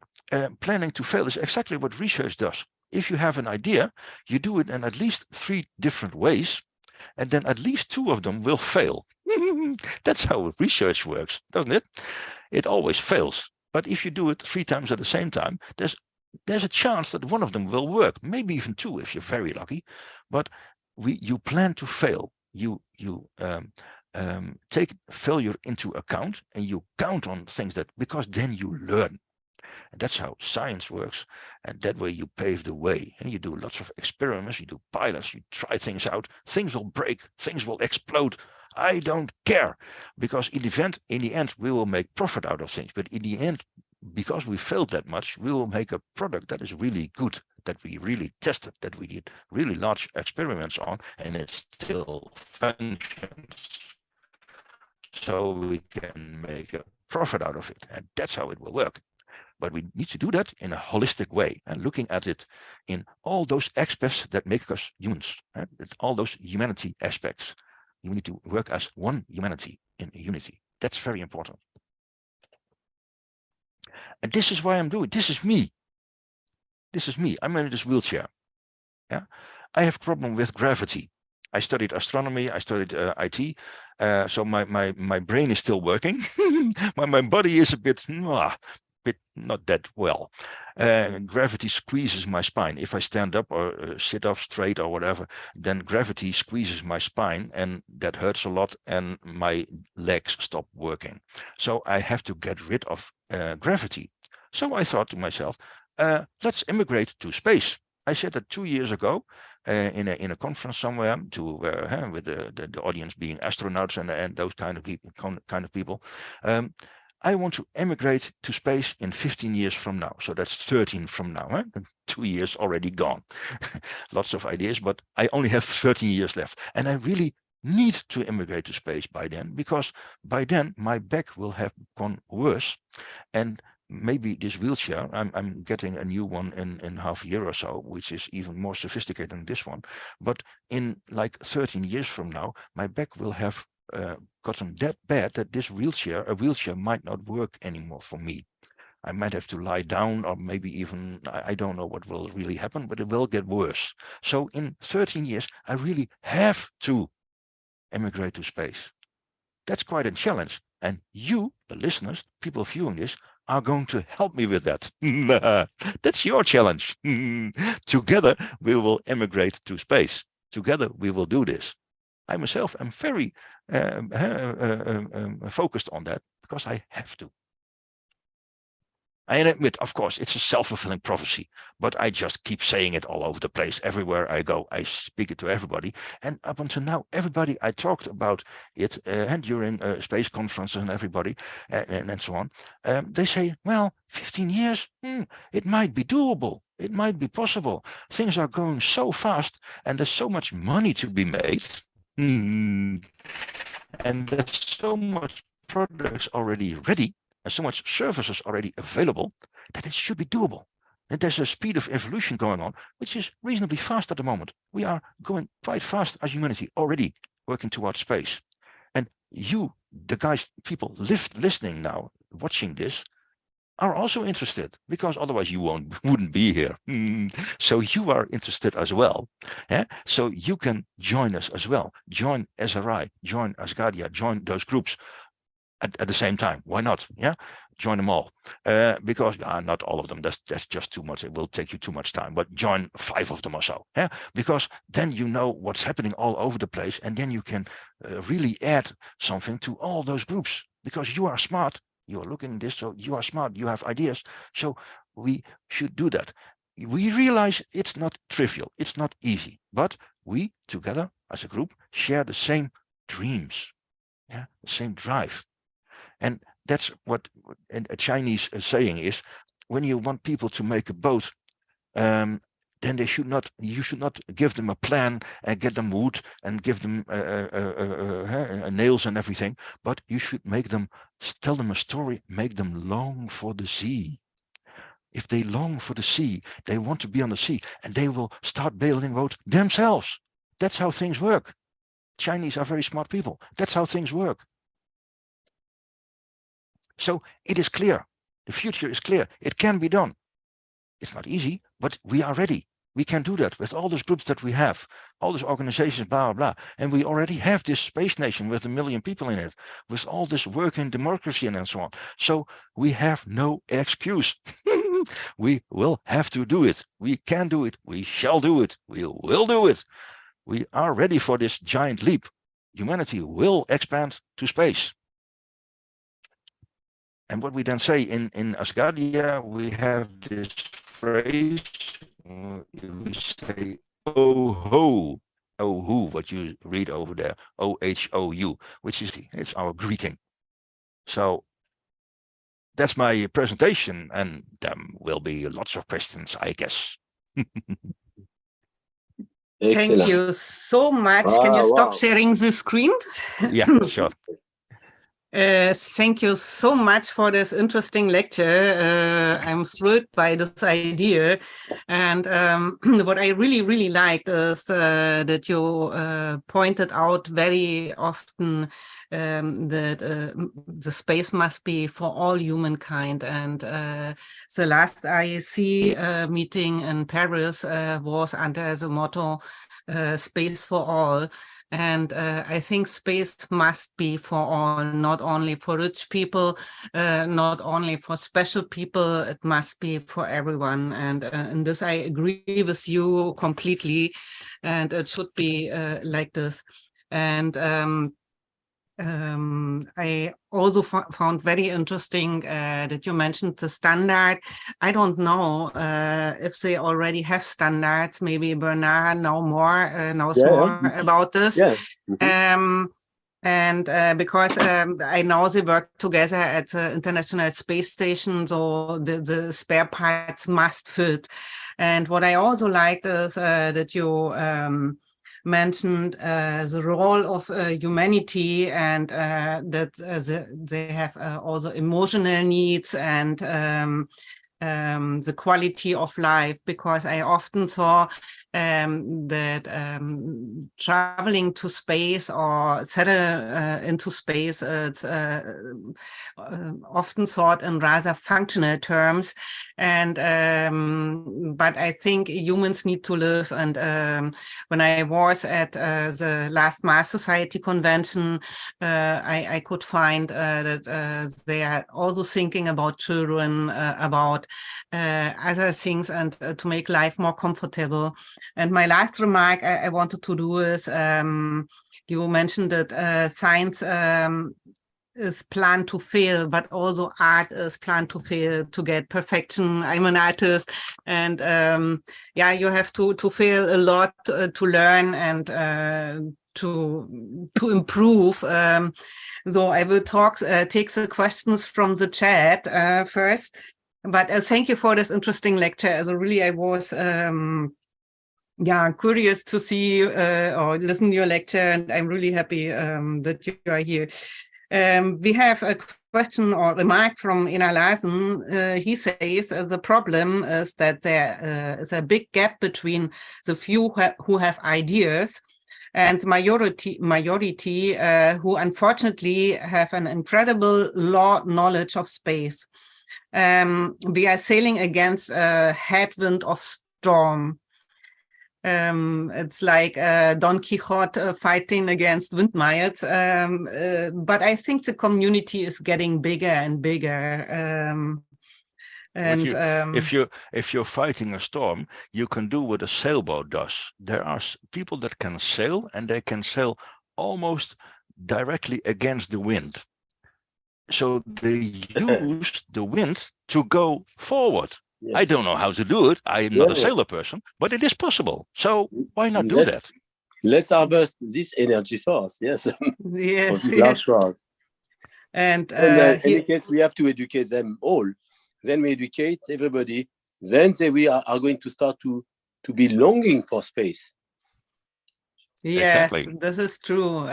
planning to fail is exactly what research does. If you have an idea, you do it in at least 3 different ways, and then at least 2 of them will fail. That's how research works, doesn't it? It always fails. But if you do it 3 times at the same time, there's a chance that 1 of them will work, maybe even 2 if you're very lucky. But you plan to fail. You take failure into account, and you count on things because then you learn. And that's how science works. And that way you pave the way, and you do lots of experiments, you do pilots, you try things out. Things will break, things will explode. I don't care, because in the end we will make profit out of things. But in the end, because we failed that much, we will make a product that is really good, that we really tested, that we did really large experiments on, and it still functions. So we can make a profit out of it, and that's how it will work. But we need to do that in a holistic way, and looking at it in all those aspects that make us humans, all those humanity aspects. You need to work as one humanity in unity. That's very important. And this is why I'm doing. This is me. This is me. I'm in this wheelchair. Yeah, I have a problem with gravity. I studied astronomy. I studied IT. So my brain is still working. my body is a bit not that well. Gravity squeezes my spine. If I stand up or sit up straight or whatever, then gravity squeezes my spine, and that hurts a lot, and my legs stop working. So I have to get rid of gravity. So I thought to myself, let's immigrate to space. I said that 2 years ago in a conference somewhere with the audience being astronauts and those kind of people. I want to emigrate to space in 15 years from now. So that's 13 from now. Huh? 2 years already gone. Lots of ideas, but I only have 13 years left. And I really need to immigrate to space by then, because by then my back will have gone worse. And maybe this wheelchair, I'm getting a new one in half a year or so, which is even more sophisticated than this one. But in like 13 years from now, my back will have gotten that bad that a wheelchair might not work anymore for me. I might have to lie down, or maybe even, I don't know what will really happen, but it will get worse. So in 13 years, I really have to emigrate to space. That's quite a challenge. And you, the listeners, people viewing this, are going to help me with that. That's your challenge. Together, we will emigrate to space. Together, we will do this. I myself am very focused on that, because I have to. I admit, of course, it's a self-fulfilling prophecy, but I just keep saying it all over the place. Everywhere I go, I speak it to everybody. And up until now, everybody I talked about it and during space conferences and everybody and so on, they say, well, 15 years, it might be doable. It might be possible. Things are going so fast, and there's so much money to be made. And there's so much products already ready, and so much services already available, that it should be doable. And there's a speed of evolution going on, which is reasonably fast at the moment. We are going quite fast as humanity already, working towards space. And you, the guys, people listening now, watching this, are also interested, because otherwise you wouldn't be here. So you are interested as well. Yeah? So you can join us as well. Join SRI, join Asgardia, join those groups at the same time. Why not? Yeah, join them all. Because not all of them. That's just too much. It will take you too much time. But join 5 of them or so. Yeah, because then you know what's happening all over the place, and then you can really add something to all those groups. Because you are smart. You are looking at this, so you are smart. You have ideas. So we should do that. We realize it's not trivial. It's not easy. But we together as a group share the same dreams. Yeah, the same drive. And that's what a Chinese saying is: when you want people to make a boat, then you should not give them a plan and get them wood and give them nails and everything, but you should tell them a story, make them long for the sea. If they long for the sea, they want to be on the sea, and they will start building boats themselves. That's how things work. Chinese are very smart people. That's how things work. So it is clear. The future is clear. It can be done. It's not easy, but we are ready. We can do that with all those groups that we have, all those organizations, blah, blah, blah. And we already have this space nation with 1 million people in it, with all this work in democracy and so on. So we have no excuse. We will have to do it. We can do it. We shall do it. We will do it. We are ready for this giant leap. Humanity will expand to space. And what we then say in Asgardia, we have this phrase, we say, oh ho, what you read over there, OHOU, which is, it's our greeting. So that's my presentation, and there will be lots of questions, I guess. Thank you so much. Can you stop sharing the screen? Yeah, sure. Thank you so much for this interesting lecture. I'm thrilled by this idea. And what I really liked is that you pointed out very often that the space must be for all humankind. And the last IEC meeting in Paris was under the motto, space for all. And I think space must be for all, not only for rich people, not only for special people, it must be for everyone. And in this, I agree with you completely. And it should be like this. And I also found very interesting that you mentioned the standard. I don't know if they already have standards. Maybe Bernard knows more about this. Yeah. And because I know they work together at the International Space Station, so the spare parts must fit. And what I also liked is that you mentioned the role of humanity, and that they have also emotional needs and the quality of life, because I often saw that traveling to space or settle into space, it's often thought in rather functional terms. And but I think humans need to live. And when I was at the last Mars Society convention, I could find that they are also thinking about children, about other things, and to make life more comfortable. And my last remark I wanted to do is, you mentioned that science is planned to fail, but also art is planned to fail to get perfection. I'm an artist, and yeah, you have to fail a lot to learn and to improve. So I will take the questions from the chat first. But thank you for this interesting lecture. As really, I was curious to see or listen to your lecture, and I'm really happy that you are here. We have a question or remark from Ina Larsen. He says the problem is that there is a big gap between the few who have ideas and the majority who unfortunately have an incredible knowledge of space. we are sailing against a headwind of storm. It's like Don Quixote fighting against windmills, but I think the community is getting bigger and bigger. If you're fighting a storm, you can do what a sailboat does. There are people that can sail, and they can sail almost directly against the wind. So they use the wind to go forward. Yes. I don't know how to do it. I am not a sailor person, but it is possible. So why not do that? Let's harvest this energy source. Yes. Yes. And in any case, we have to educate them all. Then we educate everybody. Then we are going to start to be longing for space. Yes, exactly. This is true.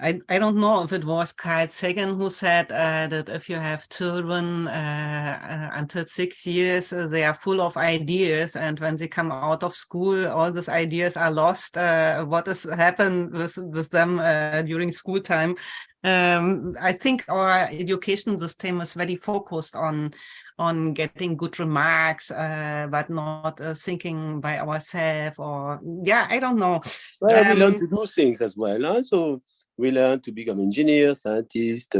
I don't know if it was Carl Sagan who said that if you have children until 6 years, they are full of ideas, and when they come out of school, all these ideas are lost. What has happened with them during school time? I think our education system is very focused on getting good remarks, but not thinking by ourselves, or I don't know. Well, we learn to do things as well. Huh? So we learn to become engineer, scientist,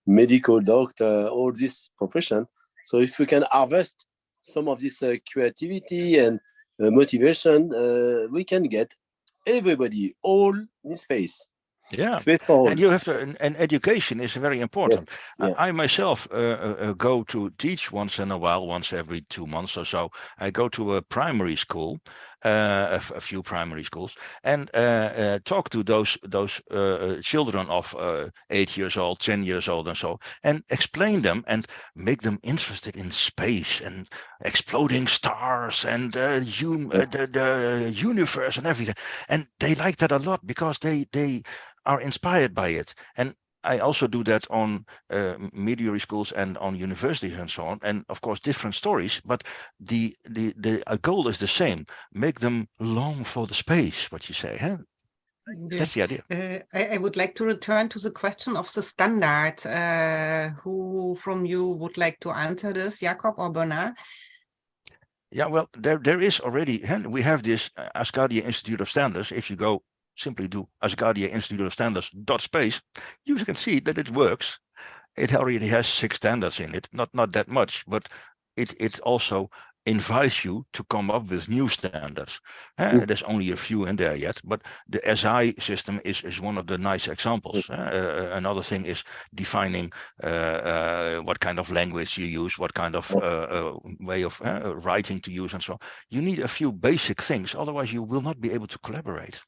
medical doctor, all this profession. So if we can harvest some of this creativity and motivation, we can get everybody all in space. Yeah, and you have to, and education is very important. Yes. I myself go to teach once in a while, once every 2 months or so. I go to a primary school, a few primary schools, and talk to those children of 8 years old, 10 years old, and so, and explain them and make them interested in space and exploding stars and the universe and everything. And they like that a lot because they are inspired by it. And I also do that on midwifery schools and on universities and so on. And of course, different stories, but the goal is the same. Make them long for the space, what you say, huh? Yeah. That's the idea. I would like to return to the question of the standard. Who from you would like to answer this, Jacob or Bernard? Yeah, well, there is already, we have this Asgardia Institute of Standards. If you go simply do Asgardia Institute of Standards.space, you can see that it works. It already has 6 standards in it, not that much, but it also invites you to come up with new standards. There's only a few in there yet, but the SI system is one of the nice examples. Another thing is defining what kind of language you use, what kind of way of writing to use, and so on. You need a few basic things, otherwise you will not be able to collaborate.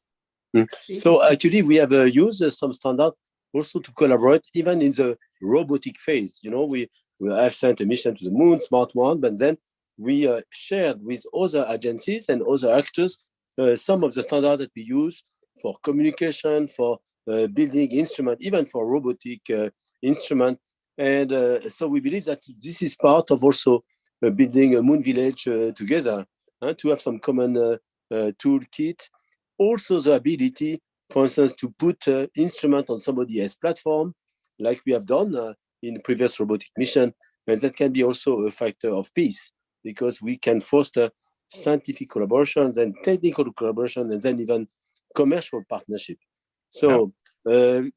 So actually, we have used some standards also to collaborate, even in the robotic phase. You know, we have sent a mission to the moon, smart one, but then we shared with other agencies and other actors some of the standards that we use for communication, for building instrument, even for robotic instrument. And so we believe that this is part of also building a moon village together, to have some common toolkit. Also the ability, for instance, to put instrument on somebody else's platform, like we have done in previous robotic mission, and that can be also a factor of peace, because we can foster scientific collaborations and technical collaboration, and then even commercial partnership. So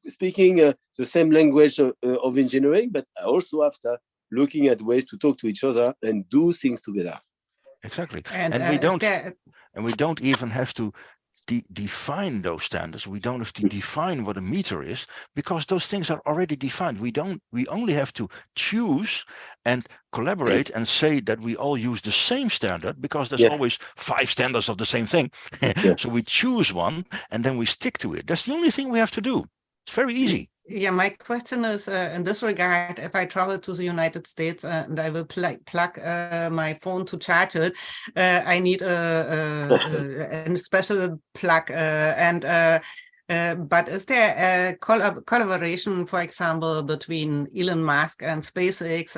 speaking the same language of engineering, but also after looking at ways to talk to each other and do things together. Exactly, and we don't even have to define those standards. We don't have to define what a meter is, because those things are already defined. We only have to choose and collaborate and say that we all use the same standard, because there's always 5 standards of the same thing. So we choose one and then we stick to it. That's the only thing we have to do. It's very easy. Yeah, my question is in this regard: if I travel to the United States and I will plug my phone to charge it, I need a special plug. But is there a collaboration, for example, between Elon Musk and SpaceX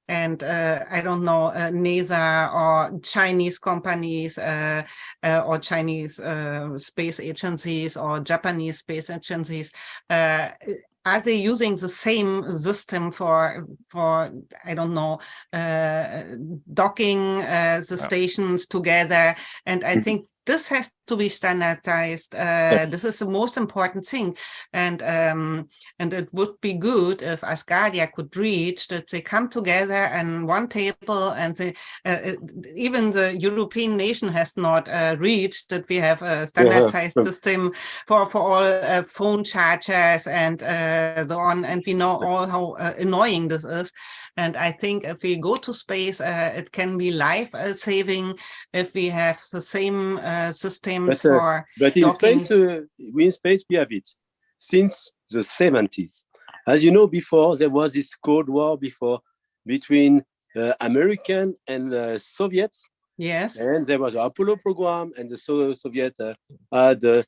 and I don't know, NASA or Chinese companies or Chinese space agencies or Japanese space agencies? are they using the same system for I don't know, docking the stations together? And I think this has to be standardized. This is the most important thing, and it would be good if Asgardia could reach that they come together and one table, and they, even the European nation has not reached that we have a standardized system for all phone chargers and so on, and we know all how annoying this is. And I think if we go to space, it can be life-saving if we have the same systems for But in docking. space, we have it since the 70s. As you know, before, there was this Cold War between American and Soviets. Yes. And there was the Apollo program, and the Soviet had the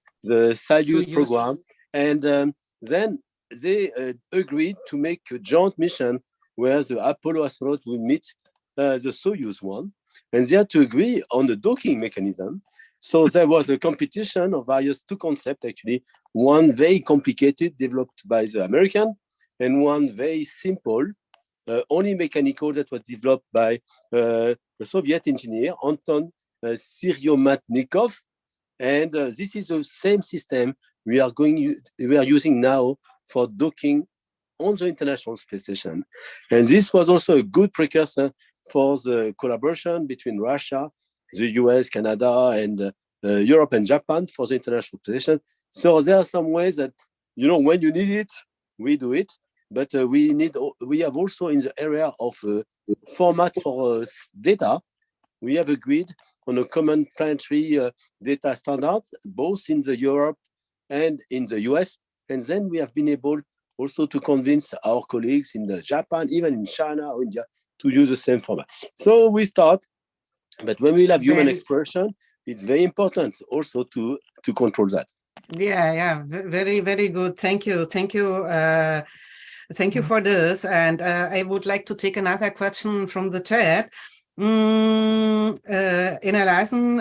Soyuz program. And then they agreed to make a joint mission where the Apollo astronauts would meet the Soyuz one, and they had to agree on the docking mechanism. So there was a competition of two concepts, actually. One very complicated, developed by the American, and one very simple, only mechanical, that was developed by the Soviet engineer, Anton Siryomatnikov. And this is the same system we are using now for docking on the International Space Station. And this was also a good precursor for the collaboration between Russia, the US, Canada, and Europe and Japan for the International Space Station. So there are some ways that, when you need it, we do it. But we have also in the area of format for data, we have agreed on a common planetary data standards, both in the Europe and in the US. And then we have been able also to convince our colleagues in Japan, even in China or India, to use the same format. So we start, but when we have human exploration, it's very important also to control that. Yeah, very, very good. Thank you. Thank you for this. And I would like to take another question from the chat. Ina Larsen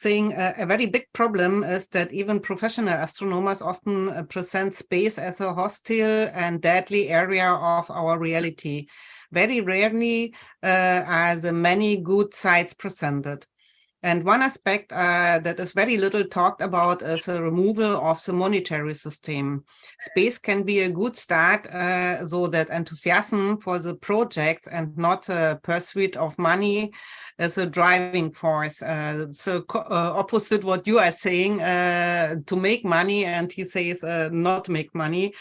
saying a very big problem is that even professional astronomers often present space as a hostile and deadly area of our reality. Very rarely are the many good sides presented. And one aspect that is very little talked about is the removal of the monetary system. Space can be a good start so that enthusiasm for the project and not the pursuit of money is a driving force. So opposite what you are saying, to make money, and he says not make money.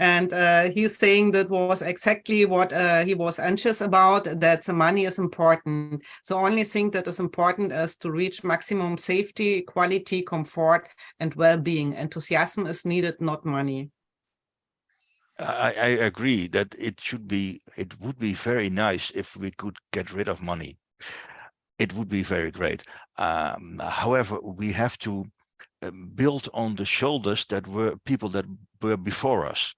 And he's saying that was exactly what he was anxious about, that the money is important. The only thing that is important is to reach maximum safety, quality, comfort, and well-being. Enthusiasm is needed, not money. I agree that it would be very nice if we could get rid of money. It would be very great. However, we have to build on the shoulders that were people that were before us.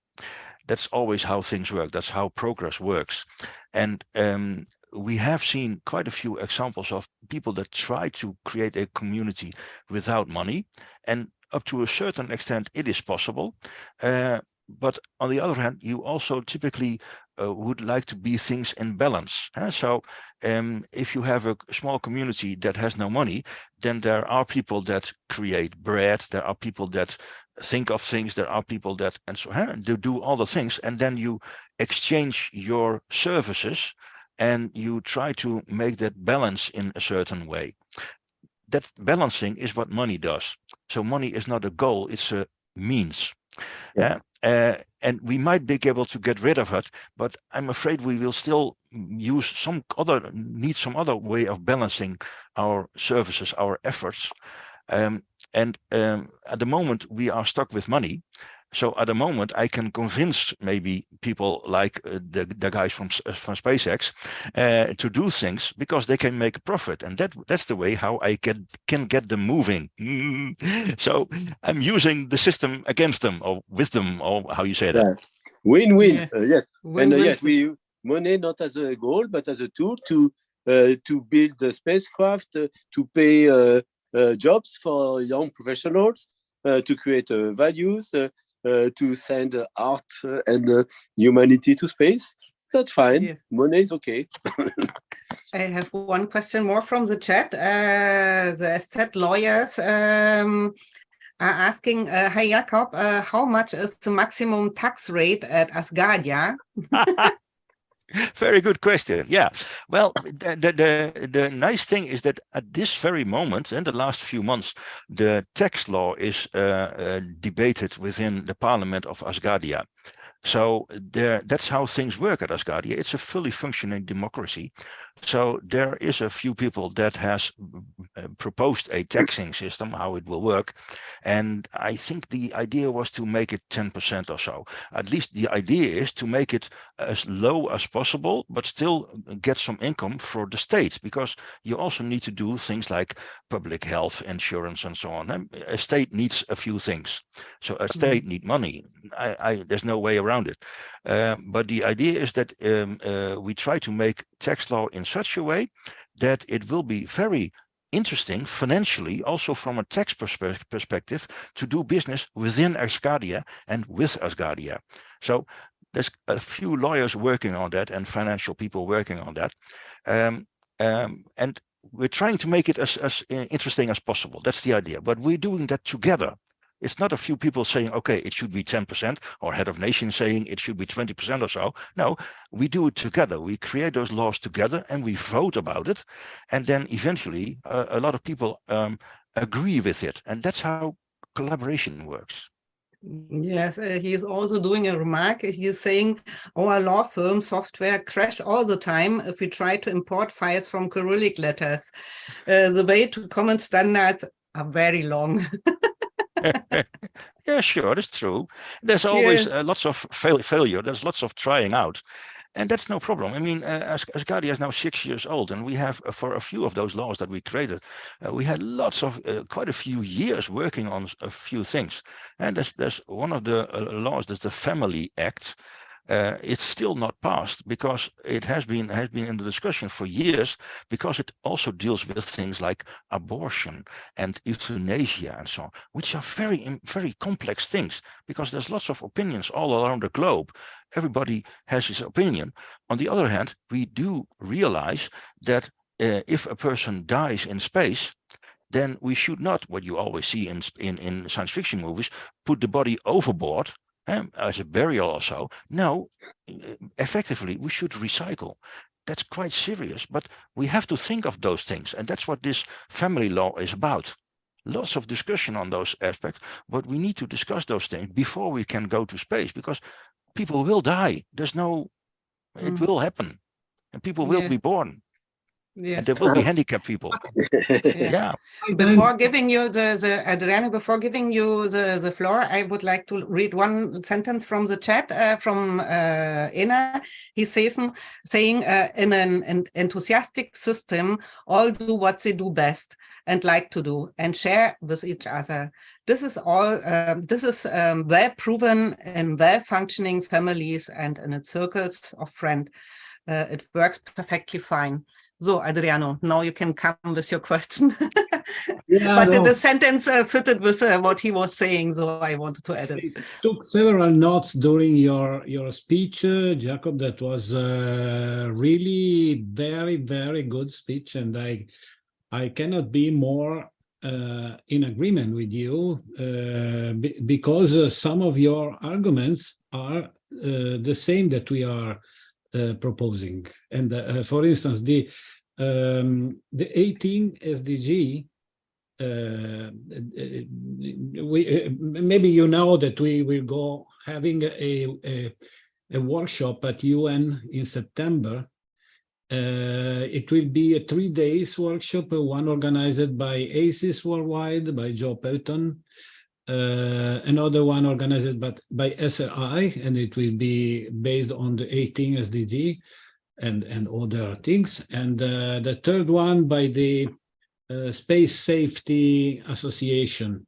That's always how things work. That's how progress works. And we have seen quite a few examples of people that try to create a community without money. And up to a certain extent, it is possible. But on the other hand, you also typically would like to be things in balance. So if you have a small community that has no money, then there are people that create bread. There are people that think of things. There are people that do all the things. And then you exchange your services and you try to make that balance in a certain way. That balancing is what money does. So money is not a goal, it's a means. Yes. And we might be able to get rid of it, but I'm afraid we will still need some other way of balancing our services, our efforts. And at the moment we are stuck with money. So at the moment I can convince maybe people like the guys from SpaceX to do things because they can make a profit, and that's the way how I can get them moving. So I'm using the system against them or with them, or how you say that. Yeah. Win-win. Yes. Yes. Win-win. And yes, money not as a goal but as a tool to build the spacecraft, to pay jobs for young professionals, to create values, to send art and humanity to space. That's fine. Yes. Money is okay. I have one question more from the chat. The estate lawyers are asking, hi Jacob, how much is the maximum tax rate at Asgardia? Very good question. Yeah. Well, the nice thing is that at this very moment, in the last few months, the tax law is debated within the parliament of Asgardia. So that's how things work at Asgardia. It's a fully functioning democracy. So there is a few people that has proposed a taxing system, how it will work. And I think the idea was to make it 10% or so. At least the idea is to make it as low as possible, but still get some income for the state, because you also need to do things like public health insurance and so on. And a state needs a few things. So a state need money. There's no way around it. But the idea is that we try to make tax law in such a way that it will be very interesting financially, also from a tax perspective, to do business within Asgardia and with Asgardia. So there's a few lawyers working on that and financial people working on that. And we're trying to make it as interesting as possible. That's the idea. But we're doing that together. It's not a few people saying, okay, it should be 10%, or head of nation saying it should be 20% or so. No, we do it together. We create those laws together and we vote about it. And then eventually a lot of people agree with it. And that's how collaboration works. Yes, he is also doing a remark. He is saying our law firm software crash all the time if we try to import files from Cyrillic letters. The way to common standards are very long. Yeah, sure, that's true. There's always lots of failure. There's lots of trying out. And that's no problem. I mean, Asgardia is now 6 years old, and we have, for a few of those laws that we created, we had lots of, quite a few years working on a few things. And there's one of the laws, that's the Family Act. It's still not passed because it has been in the discussion for years, because it also deals with things like abortion and euthanasia and so on, which are very complex things, because there's lots of opinions all around the globe. Everybody has his opinion. On the other hand, we do realize that if a person dies in space, then we should not, what you always see in science fiction movies, put the body overboard as a burial or so. No, effectively, we should recycle. That's quite serious, but we have to think of those things. And that's what this family law is about. Lots of discussion on those aspects, but we need to discuss those things before we can go to space, because people will die. It will happen, and people will be born. Yes. And there will be handicapped people. Yeah. Before giving you Adriano, before giving you the floor, I would like to read one sentence from the chat from Ena. He's saying in an enthusiastic system, all do what they do best and like to do and share with each other. This is all. This is well proven in well-functioning families and in its circles of friends. It works perfectly fine. So, Adriano, now you can come with your question. The sentence fitted with what he was saying, so I wanted to add it. I took several notes during your speech, Jacob. That was really very good speech, and I cannot be more in agreement with you because some of your arguments are the same that we are proposing. And for instance, the 18 SDG, maybe you know that we will go having a workshop at UN in September. It will be a 3 days workshop, one organized by ACES Worldwide, by Joe Pelton, another one organized by SRI, and it will be based on the 18 SDG and other things. And the third one by the Space Safety Association,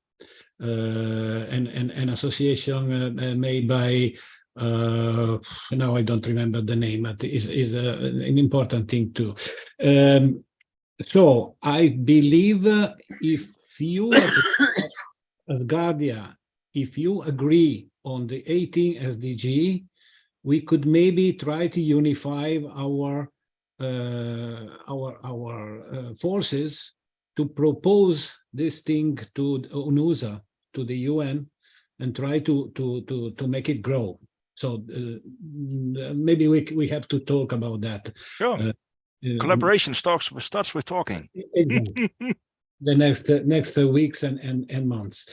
an association made by, now I don't remember the name, but is an important thing too. So I believe if you Asgardia, if you agree on the 18 SDG, we could maybe try to unify our forces to propose this thing to UNUSA, to the UN, and try to make it grow. So maybe we have to talk about that. Sure. Collaboration starts with talking. Exactly. The next weeks and months.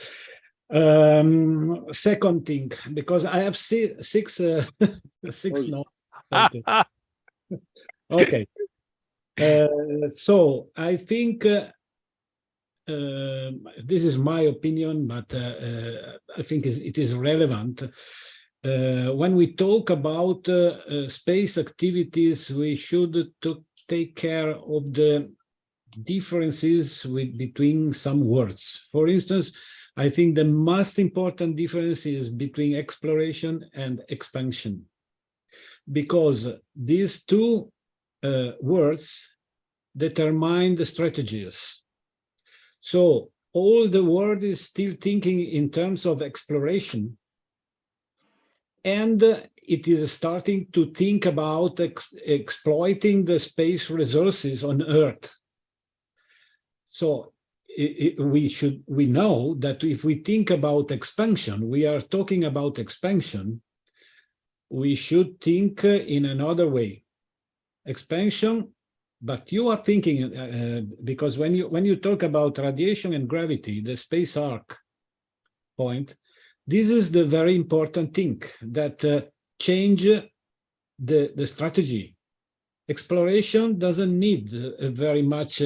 Second thing, because I have six notes. Okay. So I think this is my opinion, but I think it is relevant. When we talk about space activities, we should take care of the differences between some words. For instance, I think the most important difference is between exploration and expansion, because these two words determine the strategies. So all the world is still thinking in terms of exploration, and it is starting to think about exploiting the space resources on Earth. So we know that if we think about expansion, we are talking about expansion, we should think in another way. Expansion, but you are thinking, because when you talk about radiation and gravity, the space arc point, this is the very important thing that change the strategy. Exploration doesn't need very much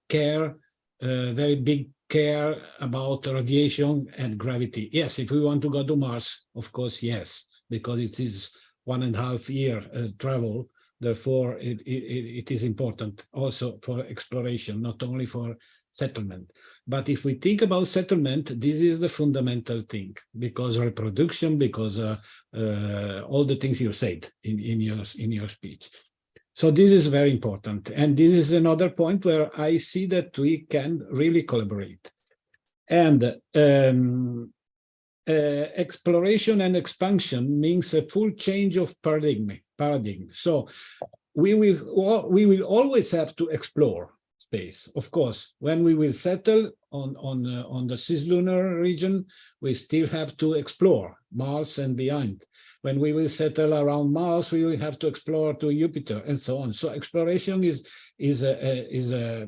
care, very big care about radiation and gravity. Yes, if we want to go to Mars, of course, yes, because it is 1.5 year travel. Therefore, it is important also for exploration, not only for settlement. But if we think about settlement, this is the fundamental thing, because reproduction, because all the things you said in your speech. So this is very important. And this is another point where I see that we can really collaborate. And exploration and expansion means a full change of paradigm. So we will always have to explore space. Of course, when we will settle on the cislunar region, we still have to explore Mars and beyond. When we will settle around Mars, we will have to explore to Jupiter and so on. So exploration is a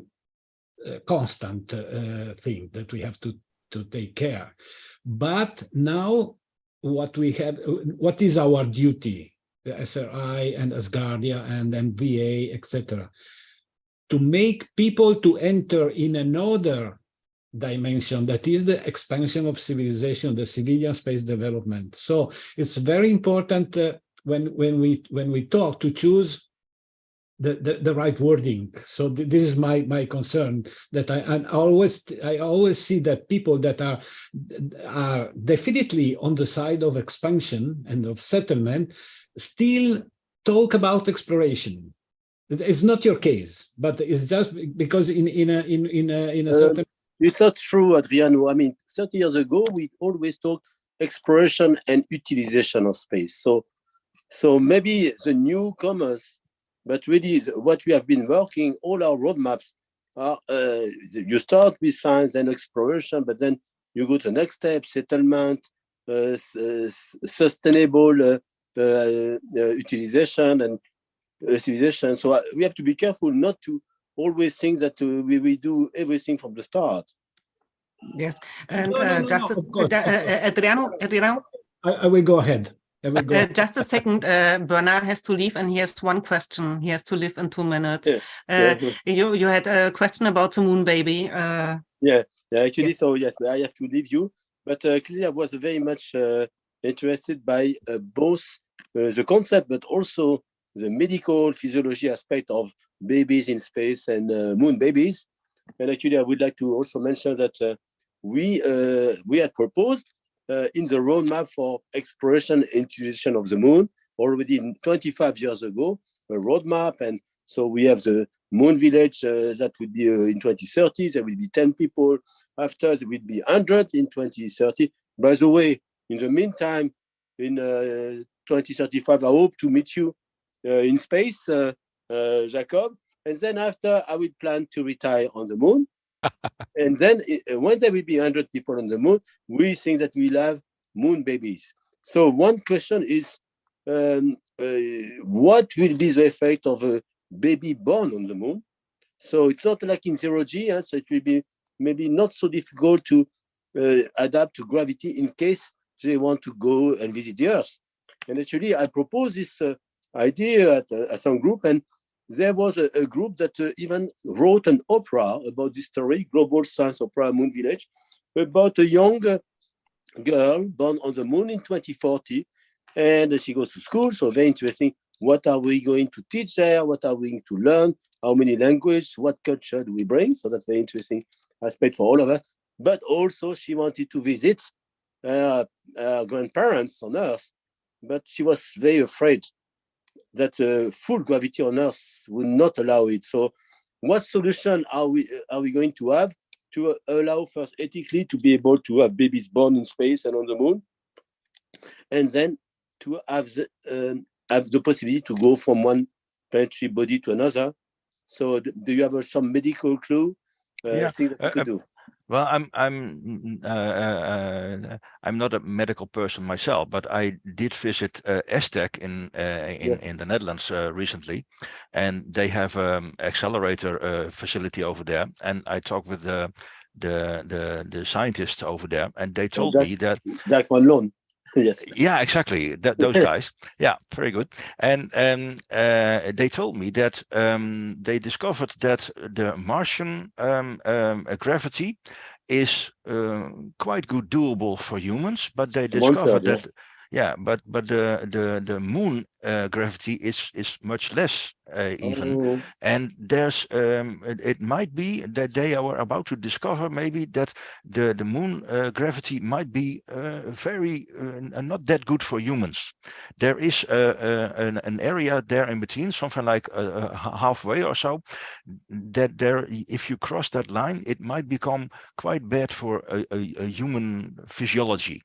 constant thing that we have to take care. But now what is our duty, the SRI and Asgardia and MVA, etc., to make people to enter in another dimension, that is the expansion of civilization, the civilian space development. So it's very important when we talk to choose the right wording. So this is my concern, that I always see that people that are definitely on the side of expansion and of settlement still talk about exploration. It's not your case, but it's just because in a certain. It's not true, Adriano. I mean, 30 years ago, we always talked exploration and utilization of space. So maybe the newcomers, but really what we have been working, all our roadmaps are, you start with science and exploration, but then you go to the next step, settlement, sustainable utilization and civilization. So we have to be careful not to always think that we do everything from the start. Yes, and Adriano, Adriano, I will go ahead. Just a second, Bernard has to leave, and he has one question. He has to leave in 2 minutes. You had a question about the moon baby. Actually, yes. So yes, I have to leave you. But clearly, I was very much interested by both the concept, but also the medical physiology aspect of babies in space and moon babies. And actually, I would like to also mention that we had proposed in the roadmap for exploration and utilization of the moon already 25 years ago, a roadmap. And so we have the moon village that would be in 2030. There will be 10 people. After, there will be 100 in 2030. By the way, In the meantime, in 2035, I hope to meet you in space, Jacob. And then after, I will plan to retire on the moon. And then when there will be 100 people on the moon, we think that we'll have moon babies. So one question is, what will be the effect of a baby born on the moon? So it's not like in 0G, so it will be maybe not so difficult to adapt to gravity in case they want to go and visit the Earth. And actually, I proposed this idea at some group, and there was a group that even wrote an opera about this story, Global Science Opera Moon Village, about a young girl born on the moon in 2040. And she goes to school, so very interesting. What are we going to teach there? What are we going to learn? How many languages? What culture do we bring? So that's very interesting aspect for all of us. But also she wanted to visit her grandparents on Earth, but she was very afraid that full gravity on Earth would not allow it. So what solution are we going to have to allow first ethically to be able to have babies born in space and on the moon, and then to have the possibility to go from one planetary body to another? So do you have some medical clue? Thing that we could do? Well, I'm not a medical person myself, but I did visit ESTEC in the Netherlands recently, and they have accelerator facility over there. And I talked with the scientists over there, and they told me that Jack Van Loon. Yes. Yeah, exactly. Those guys. Yeah, very good. And they told me that they discovered that the Martian gravity is quite good doable for humans, but they discovered that but the moon gravity is much less even. And there's it might be that they are about to discover maybe that the moon gravity might be very not that good for humans. There is an area there in between, something like halfway or so, that there, if you cross that line, it might become quite bad for a human physiology.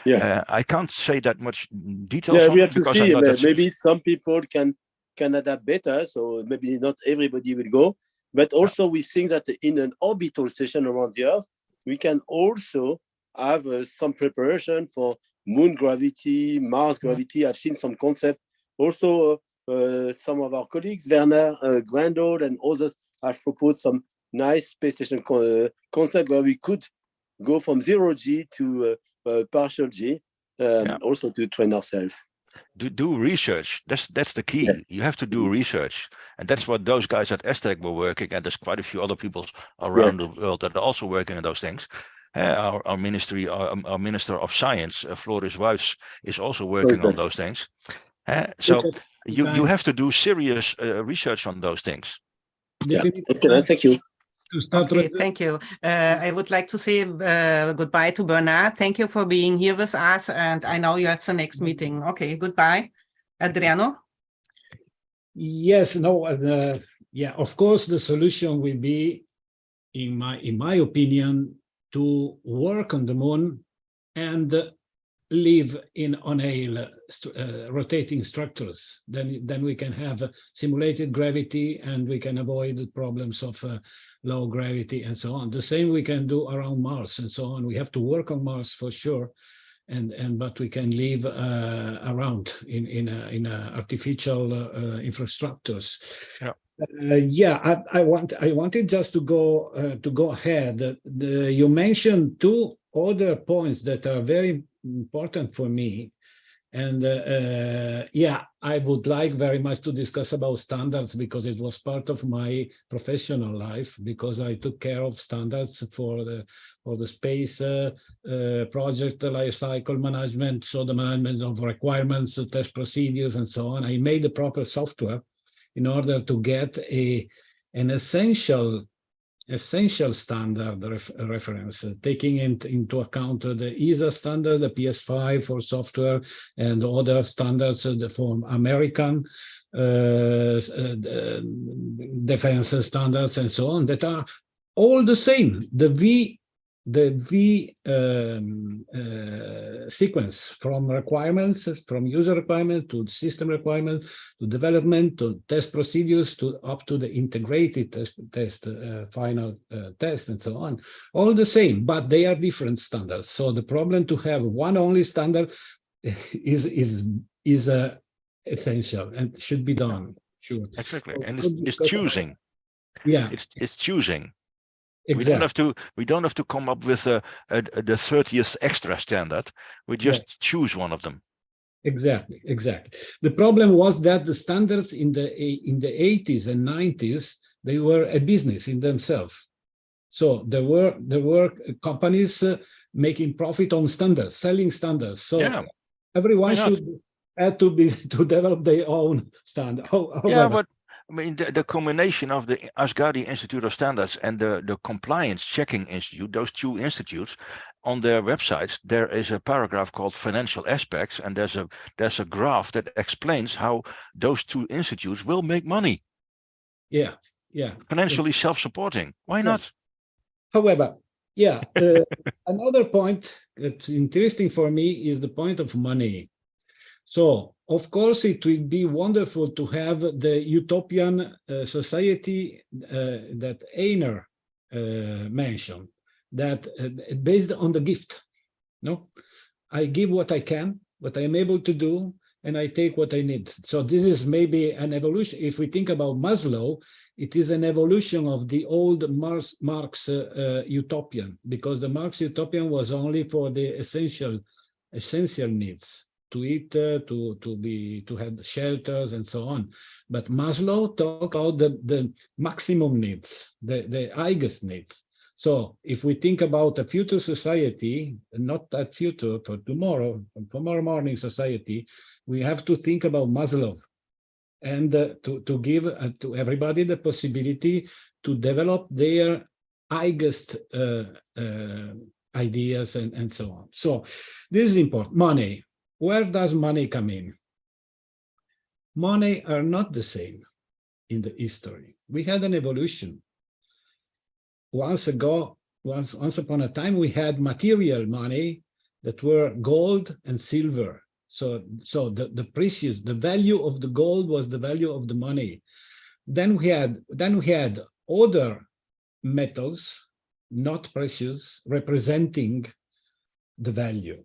Yeah, I can't say that much details. Yeah, on we it have to because see. I'm not Maybe some people can adapt better, so maybe not everybody will go. But also, we think that in an orbital station around the Earth, we can also have some preparation for moon gravity, Mars gravity. I've seen some concept. Also, some of our colleagues, Werner Grandold and others, have proposed some nice space station concept where we could go from 0G to partial G, also to train ourselves. Do research. That's the key. Yeah. You have to do research, and that's what those guys at ESTEC were working. And there's quite a few other people around the world that are also working on those things. Our Minister of Science, Floris Wuijs, is also working on those things. So you have to do serious research on those things. Excellent. Thank you. Okay, thank you. I would like to say goodbye to Bernard. Thank you for being here with us, and I know you have the next meeting. Okay, goodbye. Adriano? Yes, no, of course, the solution will be, in my opinion, to work on the moon and live on rotating structures. Then we can have simulated gravity, and we can avoid the problems of low gravity and so on. The same we can do around Mars and so on. We have to work on Mars for sure, but we can live around in artificial infrastructures. I wanted just to go ahead. You mentioned two other points that are very important for me, and I would like very much to discuss about standards, because it was part of my professional life, because I took care of standards for the space project life cycle management, so the management of requirements, test procedures, and so on. I made the proper software in order to get an essential standard reference, taking into account the ESA standard, the PS5 for software, and other standards for American defense standards and so on, that are all the same. The the V sequence from requirements, from user requirement to system requirement, to development, to test procedures, to up to the integrated test final test, and so on. All the same, but they are different standards. So the problem to have one only standard is essential and should be done. Sure. Exactly, So and it's choosing. Yeah, it's choosing. exactly. We don't have to come up with the 30th extra standard. We just choose one of them. Exactly. The problem was that the standards in the 80s and 90s, they were a business in themselves. So there were companies making profit on standards, selling standards. So everyone should have to develop their own standard. Yeah, but I mean, the combination of the Asgardia Institute of Standards and the Compliance Checking Institute, those two institutes, on their websites, there is a paragraph called Financial Aspects, and there's a graph that explains how those two institutes will make money. Yeah. Financially self-supporting. Why not? However, another point that's interesting for me is the point of money. So, of course, it will be wonderful to have the utopian society that Einar mentioned, that based on the gift. No, I give what I can, what I am able to do, and I take what I need. So this is maybe an evolution. If we think about Maslow, it is an evolution of the old Marx utopian, because the Marx utopian was only for the essential needs. To eat, to have shelters and so on. But Maslow talked about the maximum needs, the highest needs. So if we think about a future society, not that future for tomorrow morning society, we have to think about Maslow and to give to everybody the possibility to develop their highest ideas and so on. So this is important. Money. Where does money come in? Money are not the same in the history. We had an evolution. Once upon a time, we had material money that were gold and silver. So the value of the gold was the value of the money. Then we had other metals, not precious, representing the value.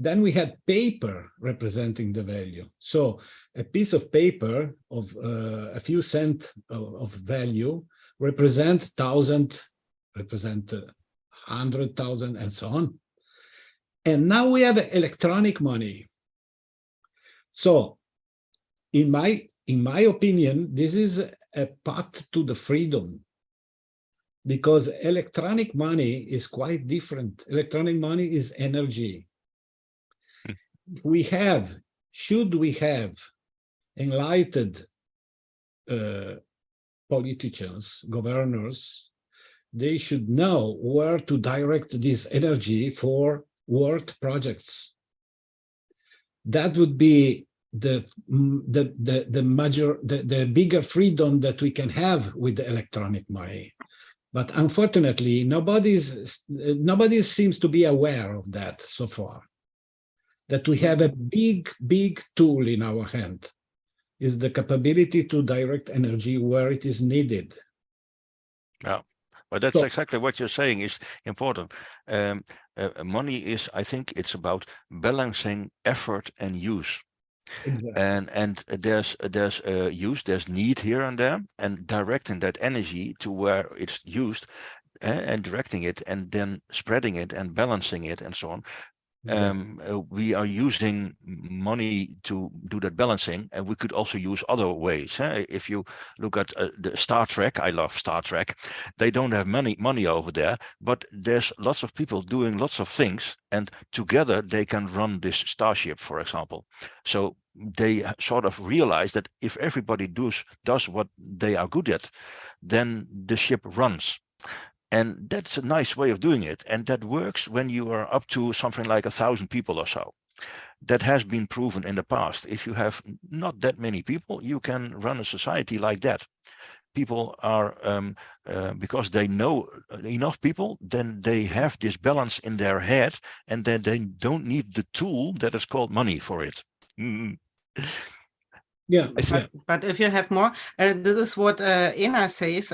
Then we had paper representing the value. So a piece of paper of a few cents of value represent 1,000, represent 100,000, and so on. And now we have electronic money. So in my opinion, this is a path to the freedom, because electronic money is quite different. Electronic money is energy. Should we have enlightened politicians, governors, they should know where to direct this energy for world projects. That would be the bigger freedom that we can have with the electronic money. But unfortunately, nobody seems to be aware of that so far. That we have a big tool in our hand, is the capability to direct energy where it is needed. Yeah, but that's exactly what you're saying is important. Money is, I think it's about balancing effort and use. Exactly. And there's use, there's need here and there, and directing that energy to where it's used, and directing it, and then spreading it and balancing it and so on. We are using money to do that balancing, and we could also use other ways. If you look at the Star Trek, I love Star Trek. They don't have money over there, but there's lots of people doing lots of things, and together they can run this starship, for example. So they sort of realize that if everybody does what they are good at, then the ship runs. And that's a nice way of doing it. And that works when you are up to something like 1,000 people or so. That has been proven in the past. If you have not that many people, you can run a society like that. people are, because they know enough people, then they have this balance in their head, and then they don't need the tool that is called money for it. Yeah, but if you have more, this is what Ena says.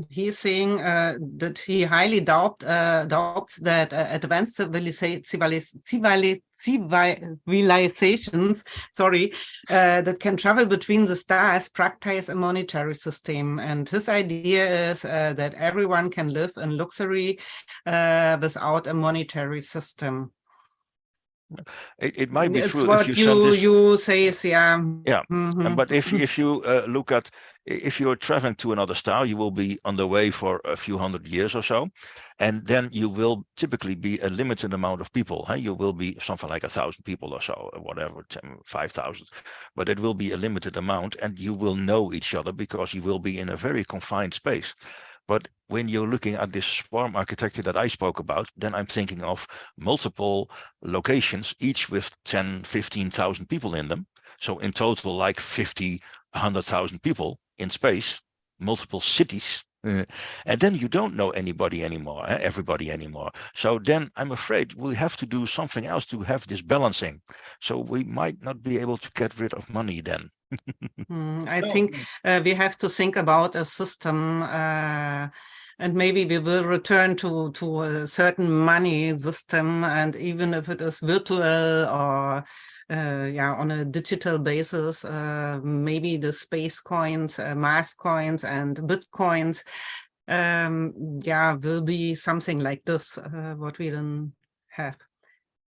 He's saying that he highly doubts that advanced civilizations, that can travel between the stars practice a monetary system. And his idea is that everyone can live in luxury without a monetary system. It might be It's true what if you send this. You say, yeah. Yeah, but if you look at, if you're traveling to another star, you will be on the way for a few hundred years or so, and then you will typically be a limited amount of people. Huh? You will be something like 1,000 people or so, or whatever, 5,000, but it will be a limited amount, and you will know each other because you will be in a very confined space. But when you're looking at this swarm architecture that I spoke about, then I'm thinking of multiple locations, each with 10, 15,000 people in them. So in total, like 50, 100,000 people in space, multiple cities. And then you don't know anybody anymore, everybody anymore. So then I'm afraid we'll have to do something else to have this balancing. So we might not be able to get rid of money then. I think we have to think about a system, and maybe we will return to a certain money system, and even if it is virtual or on a digital basis, maybe the space coins, Mars coins, and Bitcoins, will be something like this. What we then have.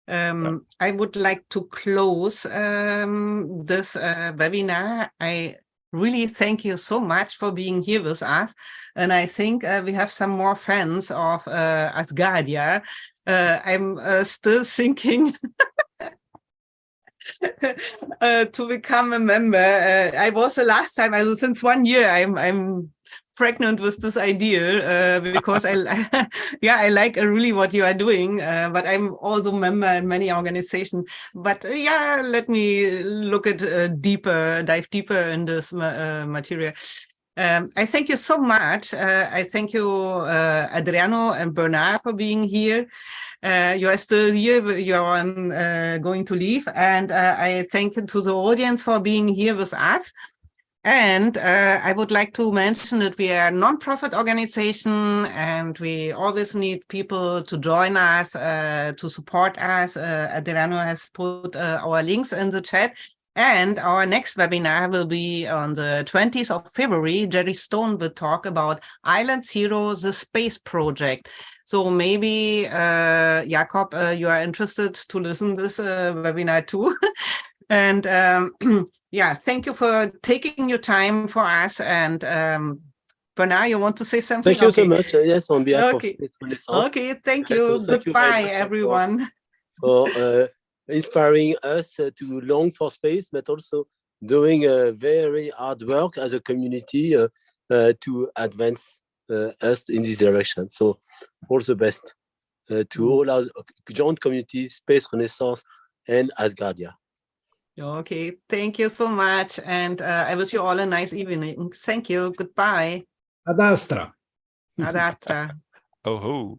I would like to close this webinar. I really thank you so much for being here with us. And I think we have some more fans of Asgardia. I'm still thinking to become a member. I was the last time, since 1 year, I'm pregnant with this idea because I like really what you are doing, but I'm also a member in many organizations. But let me look at dive deeper in this material. I thank you so much. I thank you, Adriano and Bernard, for being here. You are still here, but you are going to leave. And I thank to the audience for being here with us. And I would like to mention that we are a non-profit organization, and we always need people to join us, to support us. Adriano has put our links in the chat. And our next webinar will be on the 20th of February. Jerry Stone will talk about Island Zero, the space project. So maybe, Jacob, you are interested to listen to this webinar too. And thank you for taking your time for us. And Bernard, you want to say something? Thank you so much. Yes, on behalf of Space Renaissance. Okay, thank you. So thank Goodbye, you everyone. For inspiring us to long for space, but also doing very hard work as a community to advance us in this direction. So all the best to all our joint community, Space Renaissance and Asgardia. Okay, thank you so much. And I wish you all a nice evening. Thank you. Goodbye. Ad astra. Ad astra. Oh.